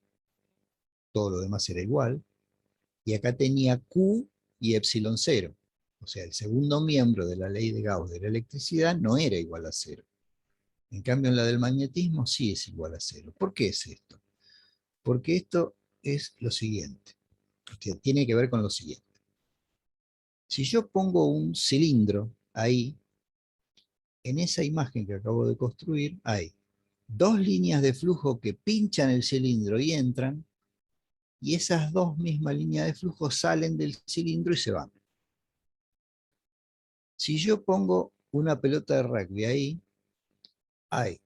todo lo demás era igual, y acá tenía Q y epsilon cero. O sea, el segundo miembro de la ley de Gauss de la electricidad no era igual a cero. En cambio, en la del magnetismo sí es igual a cero. ¿Por qué es esto? Porque esto es lo siguiente. Tiene que ver con lo siguiente. Si yo pongo un cilindro ahí, en esa imagen que acabo de construir, hay dos líneas de flujo que pinchan el cilindro y entran, y esas dos mismas líneas de flujo salen del cilindro y se van. Si yo pongo una pelota de rugby ahí, hay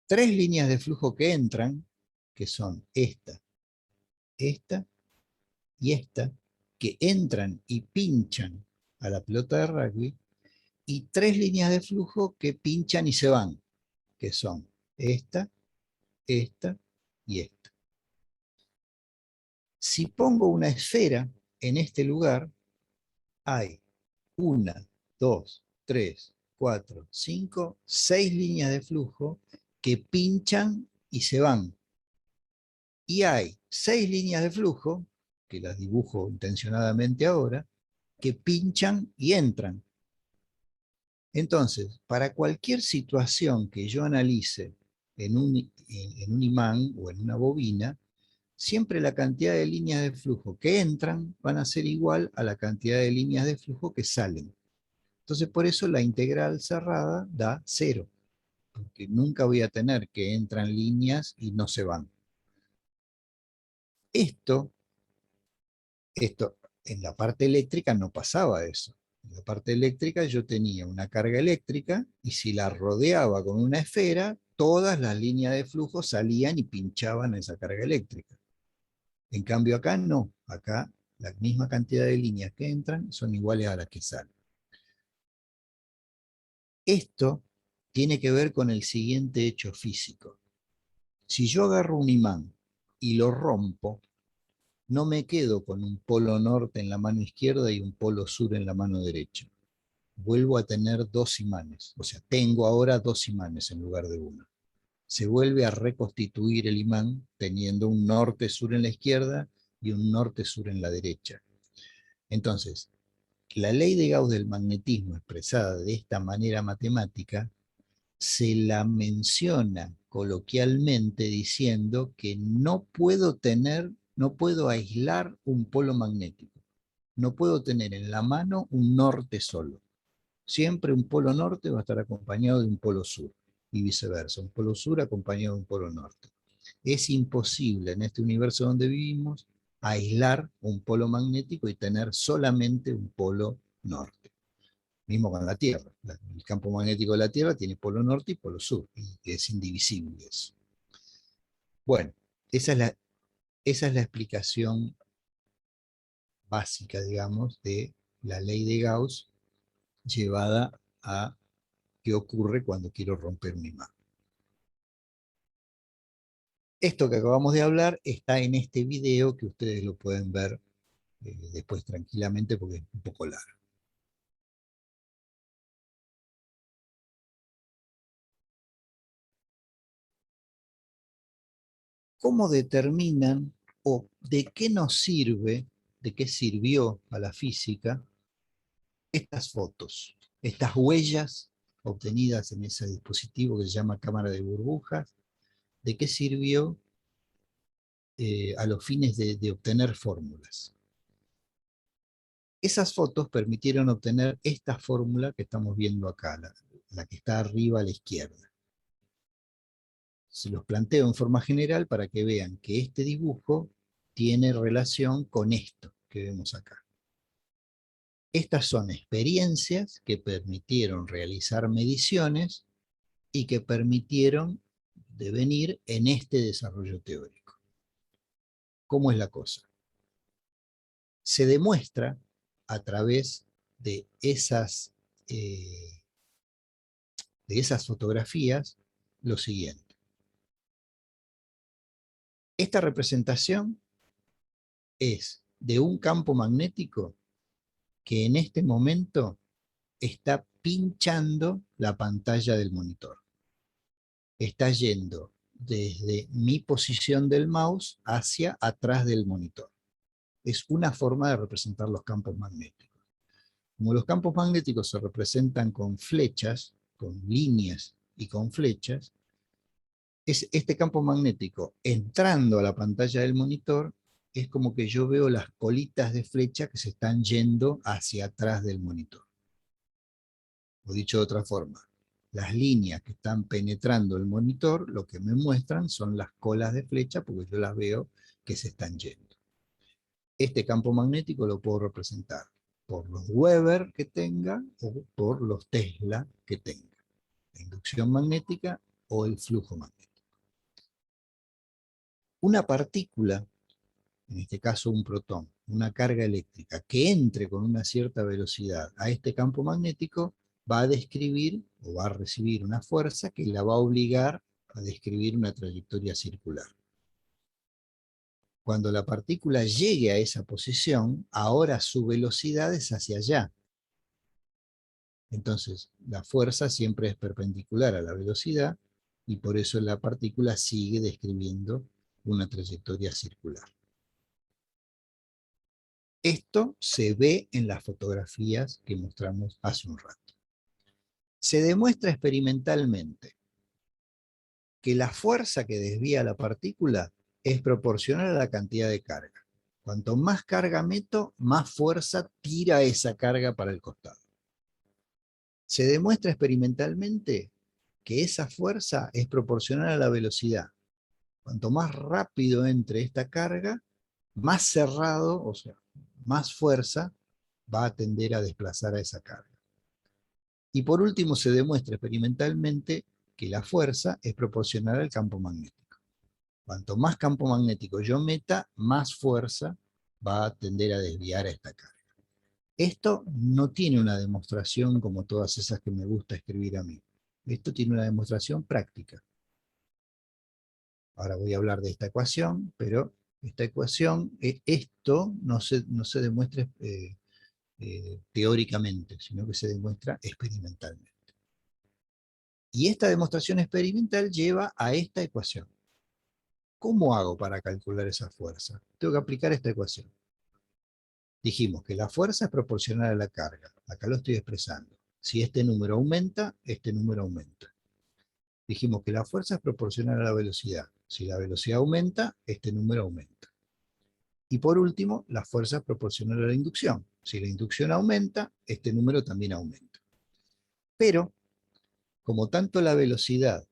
tres líneas de flujo que entran, que son esta y esta, que entran y pinchan a la pelota de rugby, y tres líneas de flujo que pinchan y se van, que son esta y esta. Si pongo una esfera en este lugar, hay 1, 2, 3, 4, 5, 6 líneas de flujo que pinchan y se van. Y hay 6 líneas de flujo, que las dibujo intencionadamente ahora, que pinchan y entran. Entonces, para cualquier situación que yo analice en un imán o en una bobina, siempre la cantidad de líneas de flujo que entran van a ser igual a la cantidad de líneas de flujo que salen. Entonces, por eso la integral cerrada da 0, porque nunca voy a tener que entran líneas y no se van. Esto en la parte eléctrica no pasaba eso. En la parte eléctrica yo tenía una carga eléctrica y si la rodeaba con una esfera, todas las líneas de flujo salían y pinchaban esa carga eléctrica. En cambio acá no, acá la misma cantidad de líneas que entran son iguales a las que salen. Esto tiene que ver con el siguiente hecho físico. Si yo agarro un imán y lo rompo, no me quedo con un polo norte en la mano izquierda y un polo sur en la mano derecha. Vuelvo a tener dos imanes, o sea, tengo ahora dos imanes en lugar de uno. Se vuelve a reconstituir el imán teniendo un norte-sur en la izquierda y un norte-sur en la derecha. Entonces, la ley de Gauss del magnetismo expresada de esta manera matemática se la menciona coloquialmente diciendo que no puedo aislar un polo magnético. No puedo tener en la mano un norte solo. Siempre un polo norte va a estar acompañado de un polo sur y viceversa, un polo sur acompañado de un polo norte. Es imposible en este universo donde vivimos aislar un polo magnético y tener solamente un polo norte. Mismo con la Tierra. El campo magnético de la Tierra tiene polo norte y polo sur, y es indivisible eso. Bueno, esa es la explicación básica, digamos, de la ley de Gauss llevada a qué ocurre cuando quiero romper un imán. Esto que acabamos de hablar está en este video que ustedes lo pueden ver después tranquilamente porque es un poco largo. ¿Cómo determinan o de qué nos sirve, de qué sirvió a la física estas fotos, estas huellas obtenidas en ese dispositivo que se llama cámara de burbujas? ¿De qué sirvió a los fines de obtener fórmulas? Esas fotos permitieron obtener esta fórmula que estamos viendo acá, la que está arriba a la izquierda. Se los planteo en forma general para que vean que este dibujo tiene relación con esto que vemos acá. Estas son experiencias que permitieron realizar mediciones y que permitieron devenir en este desarrollo teórico. ¿Cómo es la cosa? Se demuestra a través de esas fotografías lo siguiente. Esta representación es de un campo magnético que en este momento está pinchando la pantalla del monitor. Está yendo desde mi posición del mouse hacia atrás del monitor. Es una forma de representar los campos magnéticos. Como los campos magnéticos se representan con flechas, con líneas y con flechas, es este campo magnético entrando a la pantalla del monitor, es como que yo veo las colitas de flecha que se están yendo hacia atrás del monitor. O dicho de otra forma, las líneas que están penetrando el monitor, lo que me muestran son las colas de flecha, porque yo las veo que se están yendo. Este campo magnético lo puedo representar por los Weber que tenga o por los Tesla que tenga. La inducción magnética o el flujo magnético. Una partícula, en este caso un protón, una carga eléctrica, que entre con una cierta velocidad a este campo magnético, va a describir o va a recibir una fuerza que la va a obligar a describir una trayectoria circular. Cuando la partícula llegue a esa posición, ahora su velocidad es hacia allá. Entonces, la fuerza siempre es perpendicular a la velocidad y por eso la partícula sigue describiendo una trayectoria circular. Esto se ve en las fotografías que mostramos hace un rato. Se demuestra experimentalmente que la fuerza que desvía la partícula es proporcional a la cantidad de carga. Cuanto más carga meto, más fuerza tira esa carga para el costado. Se demuestra experimentalmente que esa fuerza es proporcional a la velocidad. Cuanto más rápido entre esta carga, más cerrado, o sea, más fuerza va a tender a desplazar a esa carga. Y por último, se demuestra experimentalmente que la fuerza es proporcional al campo magnético. Cuanto más campo magnético yo meta, más fuerza va a tender a desviar a esta carga. Esto no tiene una demostración como todas esas que me gusta escribir a mí. Esto tiene una demostración práctica. Ahora voy a hablar de esta ecuación, pero esta ecuación, esto no se demuestra teóricamente, sino que se demuestra experimentalmente. Y esta demostración experimental lleva a esta ecuación. ¿Cómo hago para calcular esa fuerza? Tengo que aplicar esta ecuación. Dijimos que la fuerza es proporcional a la carga. Acá lo estoy expresando. Si este número aumenta, este número aumenta. Dijimos que la fuerza es proporcional a la velocidad. Si la velocidad aumenta, este número aumenta. Y por último, la fuerza es proporcional a la inducción. Si la inducción aumenta, este número también aumenta. Pero, como tanto la velocidad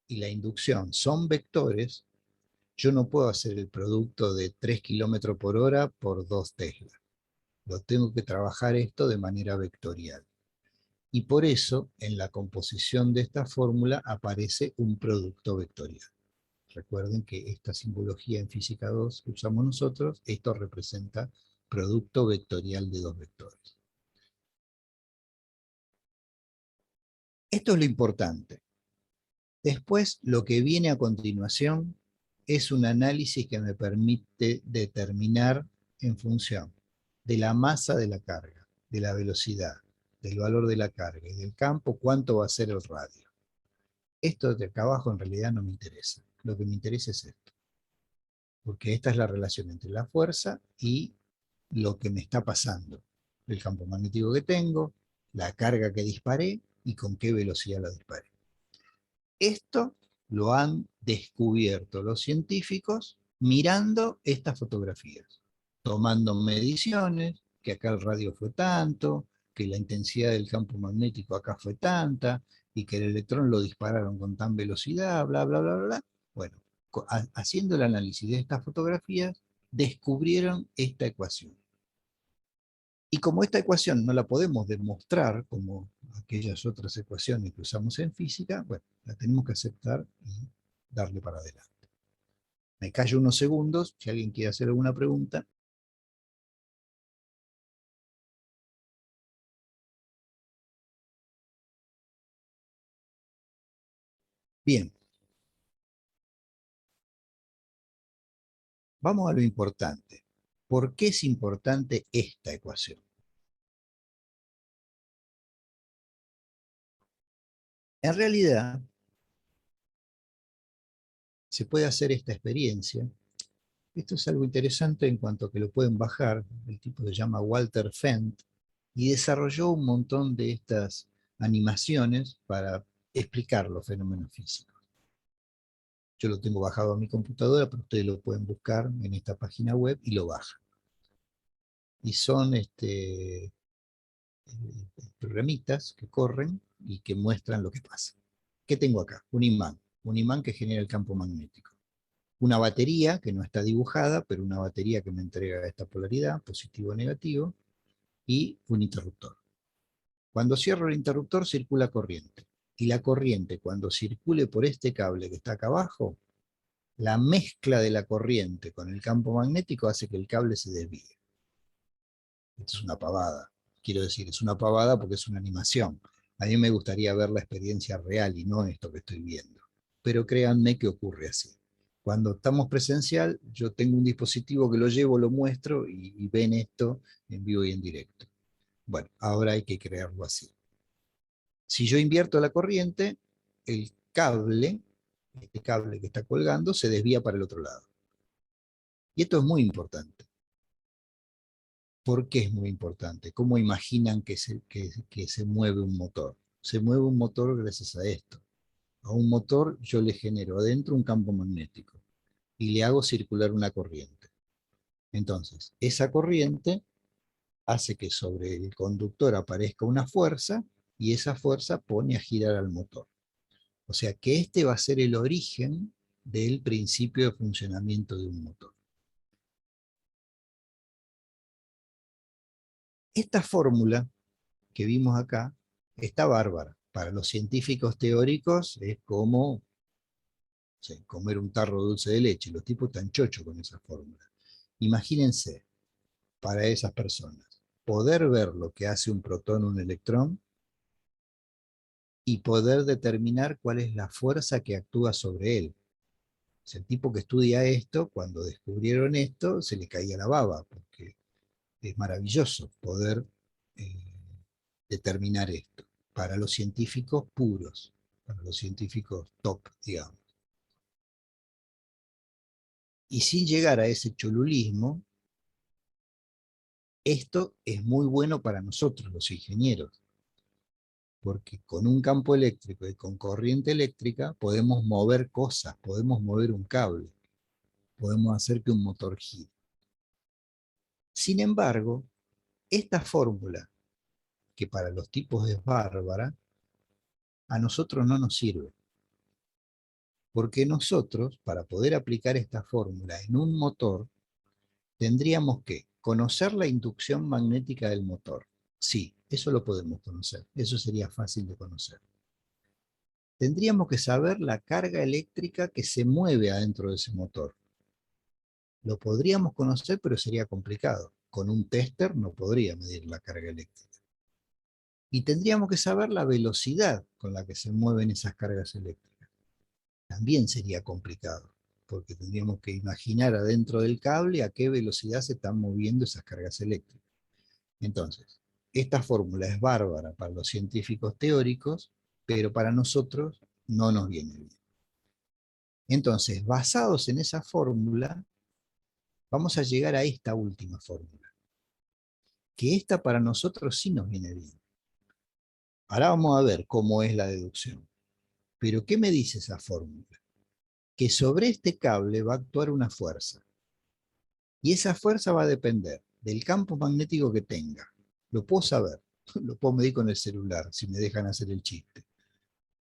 y la inducción son vectores, yo no puedo hacer el producto de 3 km por hora por 2 Tesla. Lo tengo que trabajar esto de manera vectorial. Y por eso, en la composición de esta fórmula aparece un producto vectorial. Recuerden que esta simbología en física 2 que usamos nosotros, esto representa producto vectorial de dos vectores. Esto es lo importante. Después, lo que viene a continuación es un análisis que me permite determinar en función de la masa de la carga, de la velocidad, del valor de la carga y del campo, cuánto va a ser el radio. Esto de acá abajo en realidad no me interesa. Lo que me interesa es esto. Porque esta es la relación entre la fuerza y lo que me está pasando. El campo magnético que tengo, la carga que disparé y con qué velocidad la disparé. Esto lo han descubierto los científicos mirando estas fotografías, tomando mediciones, que acá el radio fue tanto, que la intensidad del campo magnético acá fue tanta, y que el electrón lo dispararon con tan velocidad, bla, bla, bla, bla. Bueno, haciendo el análisis de estas fotografías, descubrieron esta ecuación. Y como esta ecuación no la podemos demostrar como aquellas otras ecuaciones que usamos en física, bueno, la tenemos que aceptar y darle para adelante. Me callo unos segundos, si alguien quiere hacer alguna pregunta. Bien. Vamos a lo importante. ¿Por qué es importante esta ecuación? En realidad, se puede hacer esta experiencia. Esto es algo interesante en cuanto a que lo pueden bajar. El tipo se llama Walter Fendt y desarrolló un montón de estas animaciones para explicar los fenómenos físicos. Yo lo tengo bajado a mi computadora, pero ustedes lo pueden buscar en esta página web y lo bajan. Y son programitas que corren y que muestran lo que pasa. ¿Qué tengo acá? Un imán que genera el campo magnético. Una batería que no está dibujada, pero una batería que me entrega esta polaridad, positivo o negativo, y un interruptor. Cuando cierro el interruptor circula corriente. Y la corriente, cuando circule por este cable que está acá abajo, la mezcla de la corriente con el campo magnético hace que el cable se desvíe. Esto es una pavada. Quiero decir, es una pavada porque es una animación. A mí me gustaría ver la experiencia real y no esto que estoy viendo. Pero créanme que ocurre así. Cuando estamos presencial, yo tengo un dispositivo que lo llevo, lo muestro y ven esto en vivo y en directo. Bueno, ahora hay que crearlo así. Si yo invierto la corriente, el cable, este cable que está colgando, se desvía para el otro lado. Y esto es muy importante. ¿Por qué es muy importante? ¿Cómo imaginan que se mueve un motor? Se mueve un motor gracias a esto. A un motor yo le genero adentro un campo magnético y le hago circular una corriente. Entonces, esa corriente hace que sobre el conductor aparezca una fuerza y esa fuerza pone a girar al motor. O sea que este va a ser el origen del principio de funcionamiento de un motor. Esta fórmula que vimos acá está bárbara. Para los científicos teóricos es como comer un tarro de dulce de leche. Los tipos están chochos con esa fórmula. Imagínense, para esas personas, poder ver lo que hace un protón o un electrón y poder determinar cuál es la fuerza que actúa sobre él. O sea, el tipo que estudia esto, cuando descubrieron esto, se le caía la baba, porque es maravilloso poder determinar esto para los científicos puros, para los científicos top, digamos. Y sin llegar a ese cholulismo, Esto es muy bueno para nosotros, los ingenieros, porque con un campo eléctrico y con corriente eléctrica podemos mover cosas, podemos mover un cable, podemos hacer que un motor gire. Sin embargo, esta fórmula, que para los tipos es bárbara, a nosotros no nos sirve. Porque nosotros, para poder aplicar esta fórmula en un motor, tendríamos que conocer la inducción magnética del motor. Sí, eso lo podemos conocer, eso sería fácil de conocer. Tendríamos que saber la carga eléctrica que se mueve adentro de ese motor. Lo podríamos conocer, pero sería complicado. Con un tester no podría medir la carga eléctrica. Y tendríamos que saber la velocidad con la que se mueven esas cargas eléctricas. También sería complicado, porque tendríamos que imaginar adentro del cable a qué velocidad se están moviendo esas cargas eléctricas. Entonces, esta fórmula es bárbara para los científicos teóricos, pero para nosotros no nos viene bien. Entonces, basados en esa fórmula, vamos a llegar a esta última fórmula, que esta para nosotros sí nos viene bien. Ahora vamos a ver cómo es la deducción. Pero ¿qué me dice esa fórmula? Que sobre este cable va a actuar una fuerza. Y esa fuerza va a depender del campo magnético que tenga. Lo puedo saber, lo puedo medir con el celular, si me dejan hacer el chiste.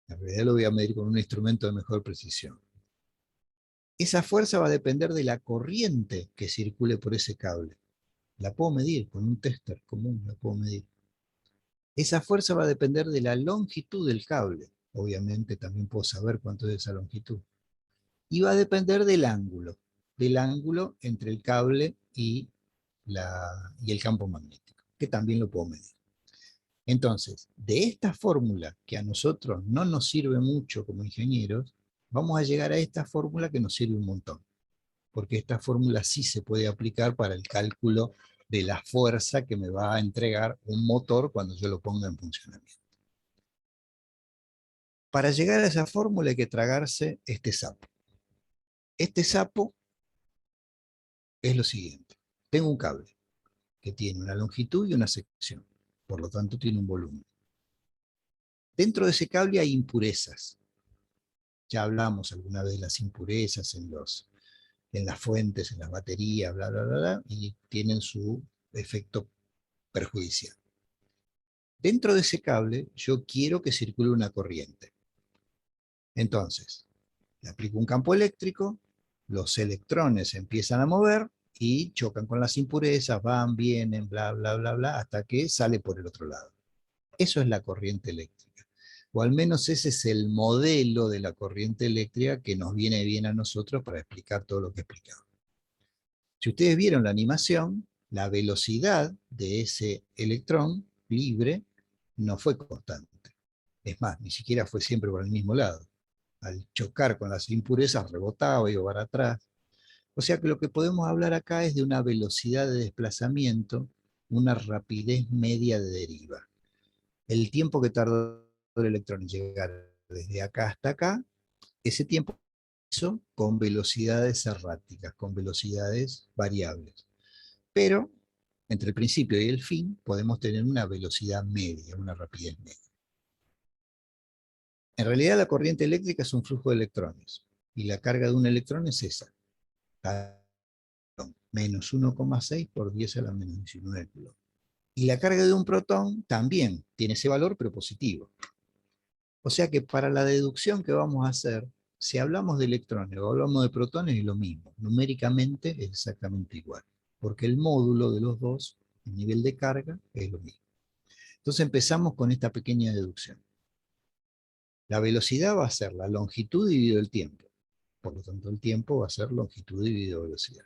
En realidad lo voy a medir con un instrumento de mejor precisión. Esa fuerza va a depender de la corriente que circule por ese cable. La puedo medir con un tester común, la puedo medir. Esa fuerza va a depender de la longitud del cable. Obviamente también puedo saber cuánto es esa longitud. Y va a depender del ángulo entre el cable y el campo magnético, que también lo puedo medir. Entonces, de esta fórmula, que a nosotros no nos sirve mucho como ingenieros, vamos a llegar a esta fórmula que nos sirve un montón, porque esta fórmula sí se puede aplicar para el cálculo de la fuerza que me va a entregar un motor cuando yo lo ponga en funcionamiento. Para llegar a esa fórmula hay que tragarse este sapo. Este sapo es lo siguiente. Tengo un cable que tiene una longitud y una sección, por lo tanto tiene un volumen. Dentro de ese cable hay impurezas. Ya hablamos alguna vez de las impurezas en las fuentes, en las baterías, bla, bla, bla, bla, y tienen su efecto perjudicial. Dentro de ese cable yo quiero que circule una corriente. Entonces, le aplico un campo eléctrico, los electrones se empiezan a mover y chocan con las impurezas, van, vienen, bla, bla, bla, bla, hasta que sale por el otro lado. Eso es la corriente eléctrica. O al menos ese es el modelo de la corriente eléctrica que nos viene bien a nosotros para explicar todo lo que he explicado. Si ustedes vieron la animación, la velocidad de ese electrón libre no fue constante. Es más, ni siquiera fue siempre por el mismo lado. Al chocar con las impurezas rebotaba, iba para atrás. O sea que lo que podemos hablar acá es de una velocidad de desplazamiento, una rapidez media de deriva. El tiempo que tardó el electrón en llegar desde acá hasta acá, ese tiempo hizo con velocidades erráticas, con velocidades variables. Pero entre el principio y el fin podemos tener una velocidad media, una rapidez media. En realidad la corriente eléctrica es un flujo de electrones, y la carga de un electrón es esa, menos 1,6 por 10 a la menos 19 coulombs. Y la carga de un protón también tiene ese valor, pero positivo. O sea que para la deducción que vamos a hacer, si hablamos de electrones o hablamos de protones, es lo mismo. Numéricamente es exactamente igual, porque el módulo de los dos, el nivel de carga, es lo mismo. Entonces empezamos con esta pequeña deducción. La velocidad va a ser la longitud dividido el tiempo. Por lo tanto, el tiempo va a ser longitud dividido velocidad.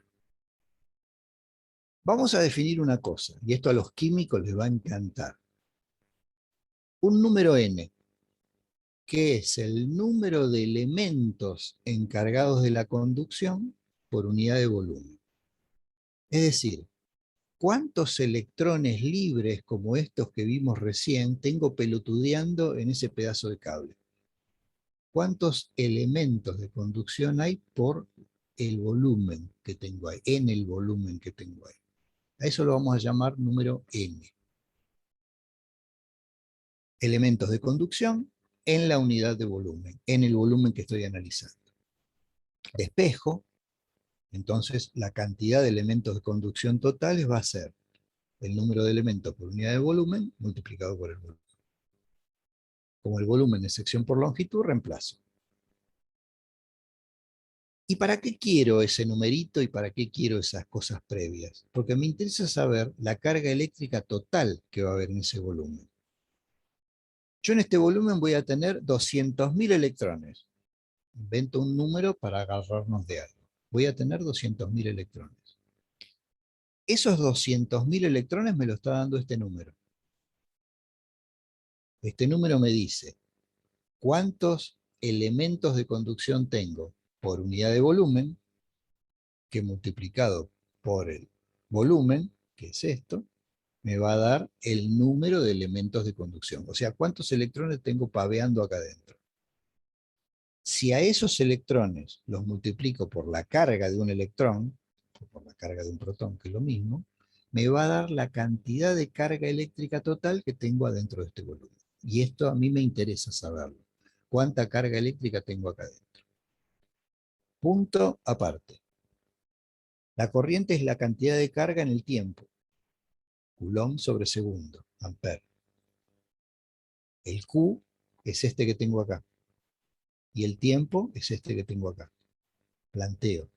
Vamos a definir una cosa, y esto a los químicos les va a encantar. Un número n, que es el número de elementos encargados de la conducción por unidad de volumen. Es decir, ¿cuántos electrones libres como estos que vimos recién tengo pelotudeando en ese pedazo de cable? ¿Cuántos elementos de conducción hay por el volumen que tengo ahí, en el volumen que tengo ahí? A eso lo vamos a llamar número n. Elementos de conducción en la unidad de volumen, en el volumen que estoy analizando. Despejo, entonces la cantidad de elementos de conducción totales va a ser el número de elementos por unidad de volumen multiplicado por el volumen. Como el volumen es sección por longitud, reemplazo. ¿Y para qué quiero ese numerito y para qué quiero esas cosas previas? Porque me interesa saber la carga eléctrica total que va a haber en ese volumen. Yo en este volumen voy a tener 200.000 electrones. Invento un número para agarrarnos de algo. Voy a tener 200.000 electrones. Esos 200.000 electrones me lo está dando este número. Este número me dice cuántos elementos de conducción tengo por unidad de volumen, que multiplicado por el volumen, que es esto, me va a dar el número de elementos de conducción. O sea, cuántos electrones tengo paveando acá adentro. Si a esos electrones los multiplico por la carga de un electrón, o por la carga de un protón, que es lo mismo, me va a dar la cantidad de carga eléctrica total que tengo adentro de este volumen. Y esto a mí me interesa saberlo. ¿Cuánta carga eléctrica tengo acá adentro? Punto aparte. La corriente es la cantidad de carga en el tiempo. Coulomb sobre segundo, ampere. El Q es este que tengo acá. Y el tiempo es este que tengo acá. Planteo.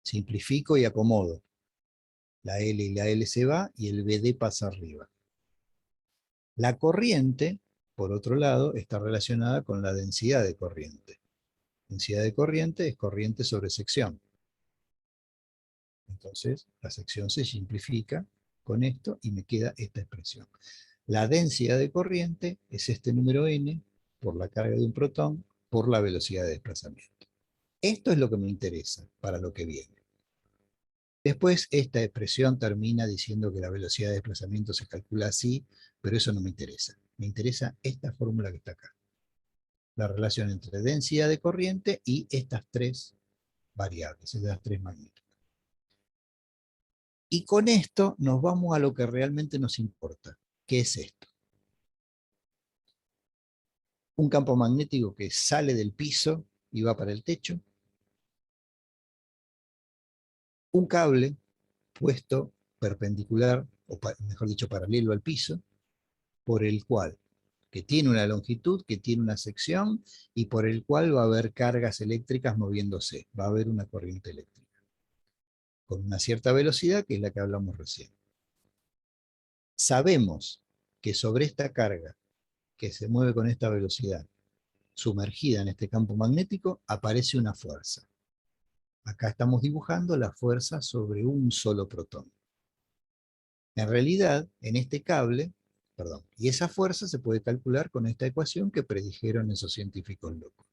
Simplifico y acomodo. La L y la L se va y el BD pasa arriba. La corriente, por otro lado, está relacionada con la densidad de corriente. Densidad de corriente es corriente sobre sección. Entonces, la sección se simplifica con esto y me queda esta expresión. La densidad de corriente es este número n por la carga de un protón por la velocidad de desplazamiento. Esto es lo que me interesa para lo que viene. Después esta expresión termina diciendo que la velocidad de desplazamiento se calcula así, pero eso no me interesa. Me interesa esta fórmula que está acá. La relación entre densidad de corriente y estas tres variables, estas tres magnitud. Y con esto nos vamos a lo que realmente nos importa. ¿Qué es esto? Un campo magnético que sale del piso y va para el techo. Un cable puesto perpendicular, o mejor dicho, paralelo al piso, por el cual, que tiene una longitud, que tiene una sección, y por el cual va a haber cargas eléctricas moviéndose, va a haber una corriente eléctrica, con una cierta velocidad, que es la que hablamos recién. Sabemos que sobre esta carga, que se mueve con esta velocidad, sumergida en este campo magnético, aparece una fuerza. Acá estamos dibujando la fuerza sobre un solo protón. En realidad, en este cable, y esa fuerza se puede calcular con esta ecuación que predijeron esos científicos locos.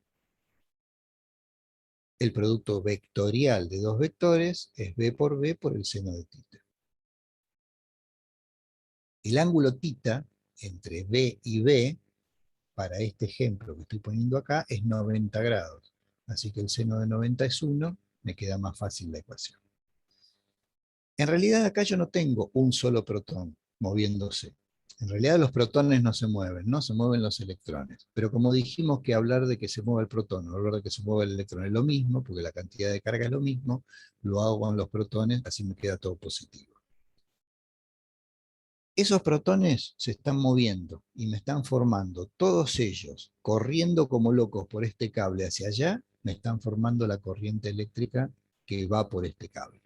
El producto vectorial de dos vectores es b por el seno de tita. El ángulo tita entre b y b, para este ejemplo que estoy poniendo acá, es 90 grados. Así que el seno de 90 es 1, me queda más fácil la ecuación. En realidad acá yo no tengo un solo protón moviéndose. En realidad los protones no se mueven, ¿no? Se mueven los electrones. Pero como dijimos que hablar de que se mueva el protón o hablar de que se mueva el electrón es lo mismo, porque la cantidad de carga es lo mismo, lo hago con los protones, así me queda todo positivo. Esos protones se están moviendo y me están formando, todos ellos, corriendo como locos por este cable hacia allá, me están formando la corriente eléctrica que va por este cable.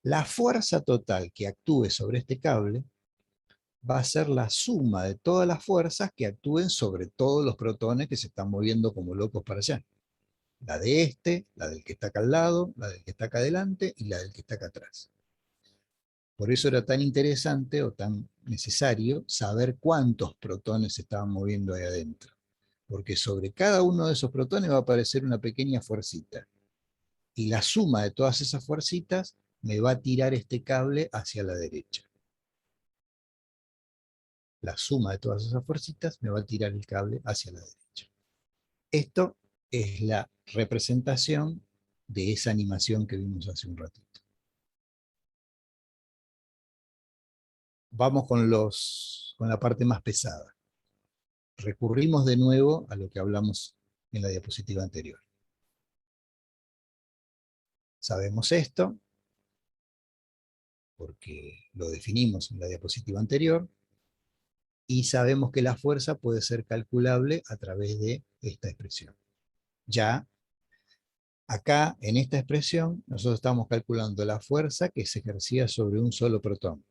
La fuerza total que actúe sobre este cable va a ser la suma de todas las fuerzas que actúen sobre todos los protones que se están moviendo como locos para allá. La de este, la del que está acá al lado, la del que está acá adelante y la del que está acá atrás. Por eso era tan interesante o tan necesario saber cuántos protones se estaban moviendo ahí adentro. Porque sobre cada uno de esos protones va a aparecer una pequeña fuercita. Y la suma de todas esas fuercitas me va a tirar este cable hacia la derecha. La suma de todas esas fuercitas me va a tirar el cable hacia la derecha. Esto es la representación de esa animación que vimos hace un ratito. vamos con la parte más pesada. Recurrimos de nuevo a lo que hablamos en la diapositiva anterior. Sabemos esto, porque lo definimos en la diapositiva anterior, y sabemos que la fuerza puede ser calculable a través de esta expresión. Ya, acá, en esta expresión, nosotros estamos calculando la fuerza que se ejercía sobre un solo protón.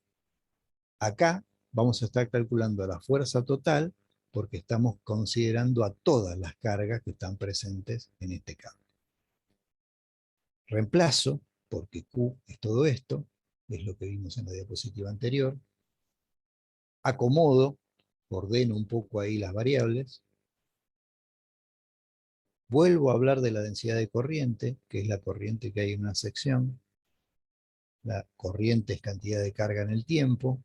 Acá vamos a estar calculando la fuerza total, porque estamos considerando a todas las cargas que están presentes en este campo. Reemplazo, porque Q es todo esto, es lo que vimos en la diapositiva anterior. Acomodo, ordeno un poco ahí las variables. Vuelvo a hablar de la densidad de corriente, que es la corriente que hay en una sección. La corriente es cantidad de carga en el tiempo.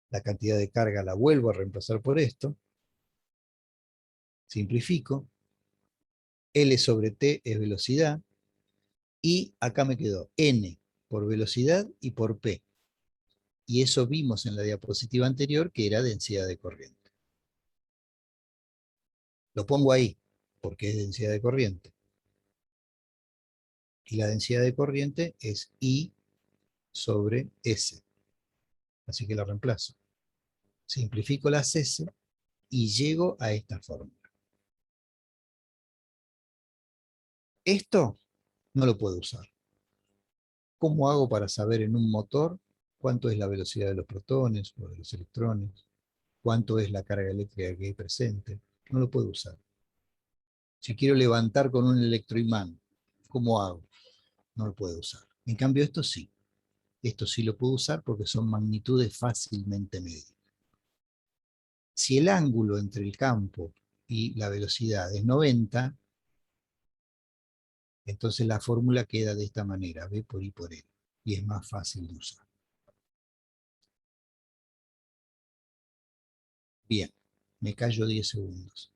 La cantidad de carga la vuelvo a reemplazar por esto. Simplifico. L sobre T es velocidad. Y acá me quedó N por velocidad y por P. Y eso vimos en la diapositiva anterior, que era densidad de corriente. Lo pongo ahí, porque es densidad de corriente. Y la densidad de corriente es I sobre S. Así que la reemplazo. Simplifico las S y llego a esta fórmula. Esto no lo puedo usar. ¿Cómo hago para saber en un motor cuánto es la velocidad de los protones o de los electrones? ¿Cuánto es la carga eléctrica que hay presente? No lo puedo usar. Si quiero levantar con un electroimán, ¿cómo hago? No lo puedo usar. En cambio, esto sí. Esto sí lo puedo usar porque son magnitudes fácilmente medidas. Si el ángulo entre el campo y la velocidad es 90, entonces la fórmula queda de esta manera, V por I por L, y es más fácil de usar. Bien, me callo 10 segundos.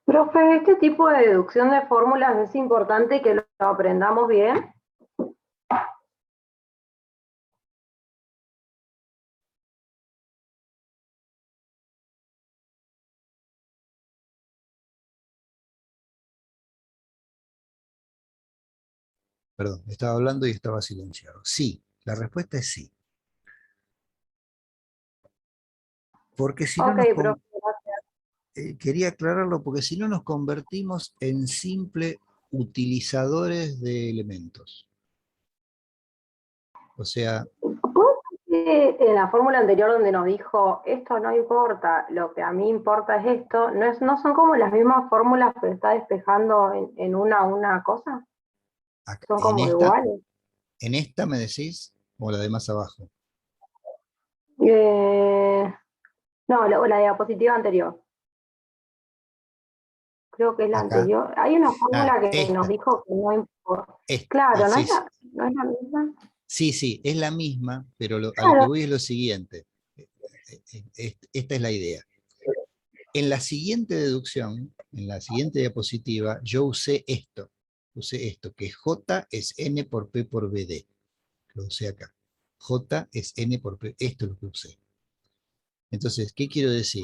Profe, este tipo de deducción de fórmulas es importante que lo aprendamos bien. Perdón, estaba hablando y estaba silenciado. Sí, la respuesta es sí. Porque si no Ok, nos... profe. Quería aclararlo porque si no nos convertimos en simple utilizadores de elementos. O sea, ¿Puedo decir que en la fórmula anterior donde nos dijo, esto no importa, lo que a mí importa es esto, no son como las mismas fórmulas, pero está despejando en una cosa? acá, Son como iguales. en esta me decís, o la de más abajo. Eh, no, la diapositiva anterior. Creo que es la Acá. anterior. Hay una fórmula que nos Esta. dijo que no importa. Claro, ¿no Sí, es no es la misma? sí, es la misma, pero a lo que Claro. voy es lo siguiente. Esta es la idea. En la siguiente deducción, en la siguiente diapositiva, yo usé esto, que J es N por P por BD. Lo usé acá. J es N por P, esto es lo que usé. Entonces, ¿qué quiero decir?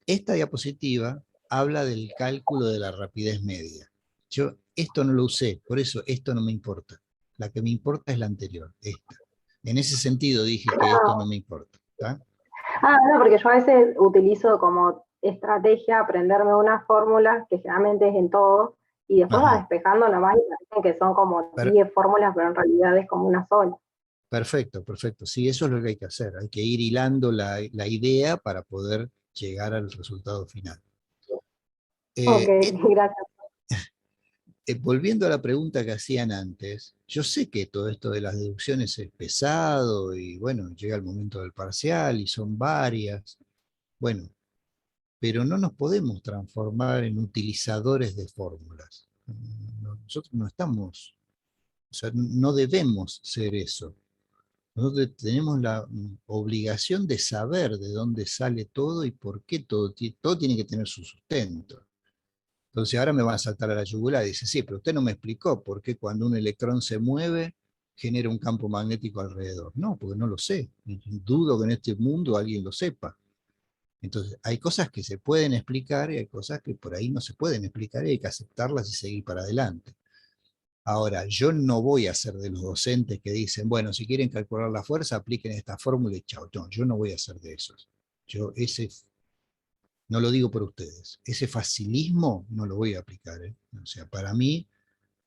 Esta diapositiva habla del cálculo de la rapidez media. Yo esto no lo usé, por eso esto no me importa. La que me importa es la anterior, esta. En ese sentido dije que esto no me importa. ¿Está? No, porque yo a veces utilizo como estrategia aprenderme una fórmula que generalmente es en todo, y después va Ajá. despejando nomás y parecen que son como 10 fórmulas, pero en realidad es como una sola. Perfecto. Sí, eso es lo que hay que hacer. Hay que ir hilando la idea para poder llegar al resultado final. Ok, Eh, gracias. Volviendo a la pregunta que hacían antes, yo sé que todo esto de las deducciones es pesado y bueno, llega el momento del parcial y son varias. Bueno, pero no nos podemos transformar en utilizadores de fórmulas. Nosotros no estamos, o sea, no debemos ser eso. Nosotros tenemos la obligación de saber de dónde sale todo y por qué todo tiene que tener su sustento. Entonces ahora me van a saltar a la yugular y dice, sí, pero usted no me explicó por qué cuando un electrón se mueve genera un campo magnético alrededor. No, porque no lo sé. Dudo que en este mundo alguien lo sepa. Entonces hay cosas que se pueden explicar y hay cosas que por ahí no se pueden explicar y hay que aceptarlas y seguir para adelante. Ahora, yo no voy a ser de los docentes que dicen, bueno, si quieren calcular la fuerza, apliquen esta fórmula y chao. No, yo no voy a ser de esos. No lo digo por ustedes. Ese facilismo no lo voy a aplicar. O sea, para mí,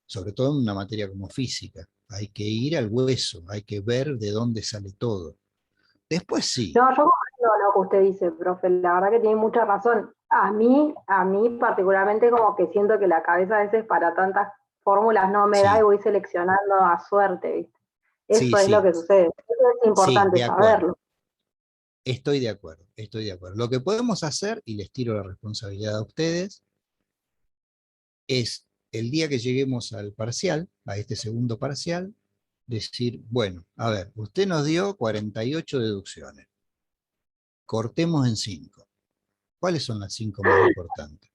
sobre todo en una materia como física, hay que ir al hueso, hay que ver de dónde sale todo. Después sí. No, yo comprendo lo que usted dice, profe, la verdad que tiene mucha razón. A mí particularmente como que siento que la cabeza a veces para tantas fórmulas no me da y Sí, voy seleccionando a suerte, ¿viste? sí, Eso es lo sí, que sucede. Eso es sí, importante de acuerdo. saberlo. Estoy de acuerdo, estoy de acuerdo. Lo que podemos hacer, y les tiro la responsabilidad a ustedes, es el día que lleguemos al parcial, a este segundo parcial, decir, bueno, a ver, usted nos dio 48 deducciones, cortemos en 5. ¿Cuáles son las 5 más importantes?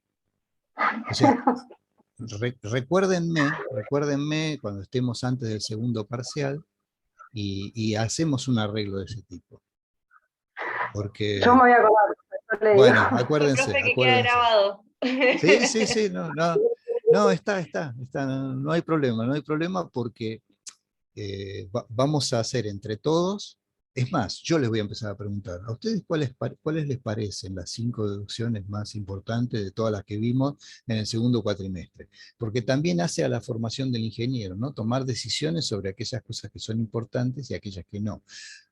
O sea, recuérdenme cuando estemos antes del segundo parcial y hacemos un arreglo de ese tipo. Yo me Porque, voy a acordar, yo le digo. bueno, El acuérdense, profe que queda acuérdense. grabado. Sí, sí, sí, no, está, no hay problema, no hay problema porque vamos a hacer entre todos. Es más, yo les voy a empezar a preguntar, ¿a ustedes cuáles les parecen las 5 deducciones más importantes de todas las que vimos en el segundo cuatrimestre? Porque también hace a la formación del ingeniero, ¿no? Tomar decisiones sobre aquellas cosas que son importantes y aquellas que no.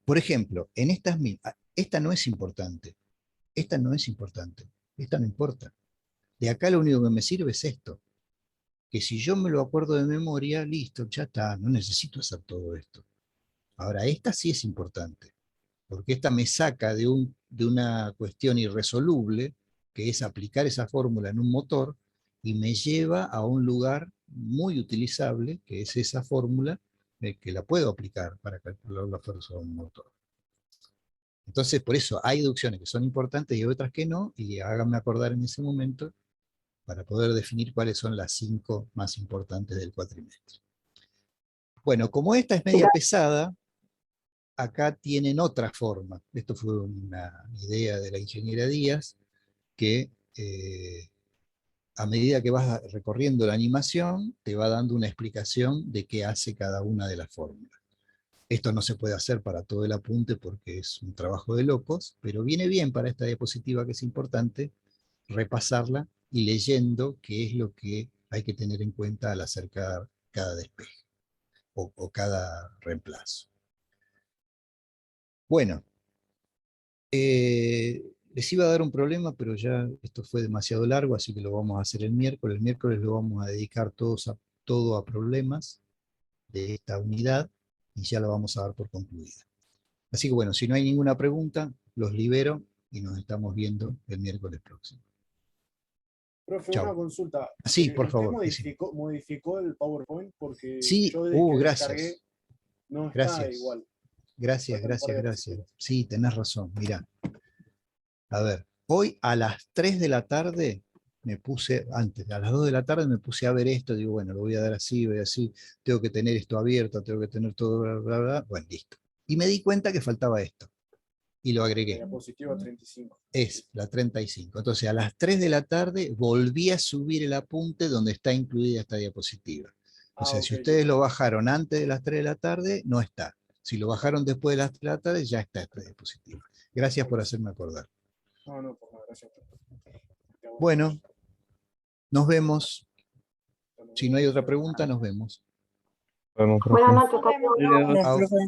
Por ejemplo, en esta no es importante, esta no es importante, esta no importa. De acá lo único que me sirve es esto, que si yo me lo acuerdo de memoria, listo, ya está, no necesito hacer todo esto. Ahora, esta sí es importante, porque esta me saca de una cuestión irresoluble, que es aplicar esa fórmula en un motor, y me lleva a un lugar muy utilizable, que es esa fórmula, que la puedo aplicar para calcular la fuerza de un motor. Entonces, por eso hay deducciones que son importantes y otras que no, y háganme acordar en ese momento para poder definir cuáles son las 5 más importantes del cuatrimestre. Bueno, como esta es media pesada, acá tienen otra forma. Esto fue una idea de la ingeniera Díaz, que a medida que vas recorriendo la animación, te va dando una explicación de qué hace cada una de las fórmulas. Esto no se puede hacer para todo el apunte porque es un trabajo de locos, pero viene bien para esta diapositiva que es importante repasarla y leyendo qué es lo que hay que tener en cuenta al hacer cada despeje o cada reemplazo. Bueno, les iba a dar un problema, pero ya esto fue demasiado largo, así que lo vamos a hacer el miércoles. El miércoles lo vamos a dedicar todo a problemas de esta unidad y ya lo vamos a dar por concluida. Así que bueno, si no hay ninguna pregunta, los libero y nos estamos viendo el miércoles próximo. Profe, una Chao. consulta. Sí, por ¿Usted favor. modificó el PowerPoint? Porque Sí, yo desde que descargué gracias. no está Gracias. igual. Gracias, Faltan un par gracias, de gracias. diapositivas. Sí, tenés razón. Mirá. A ver, hoy a las 3 de la tarde me puse, antes, a las 2 de la tarde me puse a ver esto, digo, bueno, lo voy a dar así, voy así, tengo que tener esto abierto, tengo que tener todo, bla, bla, bla. Bueno, listo. Y me di cuenta que faltaba esto. Y lo La agregué. diapositiva 35. Es la 35. Entonces, a las 3 de la tarde volví a subir el apunte donde está incluida esta diapositiva. O sea, Ok, si ustedes lo listo. bajaron antes de las 3 de la tarde, no está. Si lo bajaron después de las 3 de la tarde, ya está esta diapositiva. Gracias por hacerme acordar. No, por nada, gracias. Bueno, nos vemos. Si no hay otra Chao. pregunta, nos vemos. Podemos, profe. Buenas noches, Nos vemos. compañeros. Adiós. Au.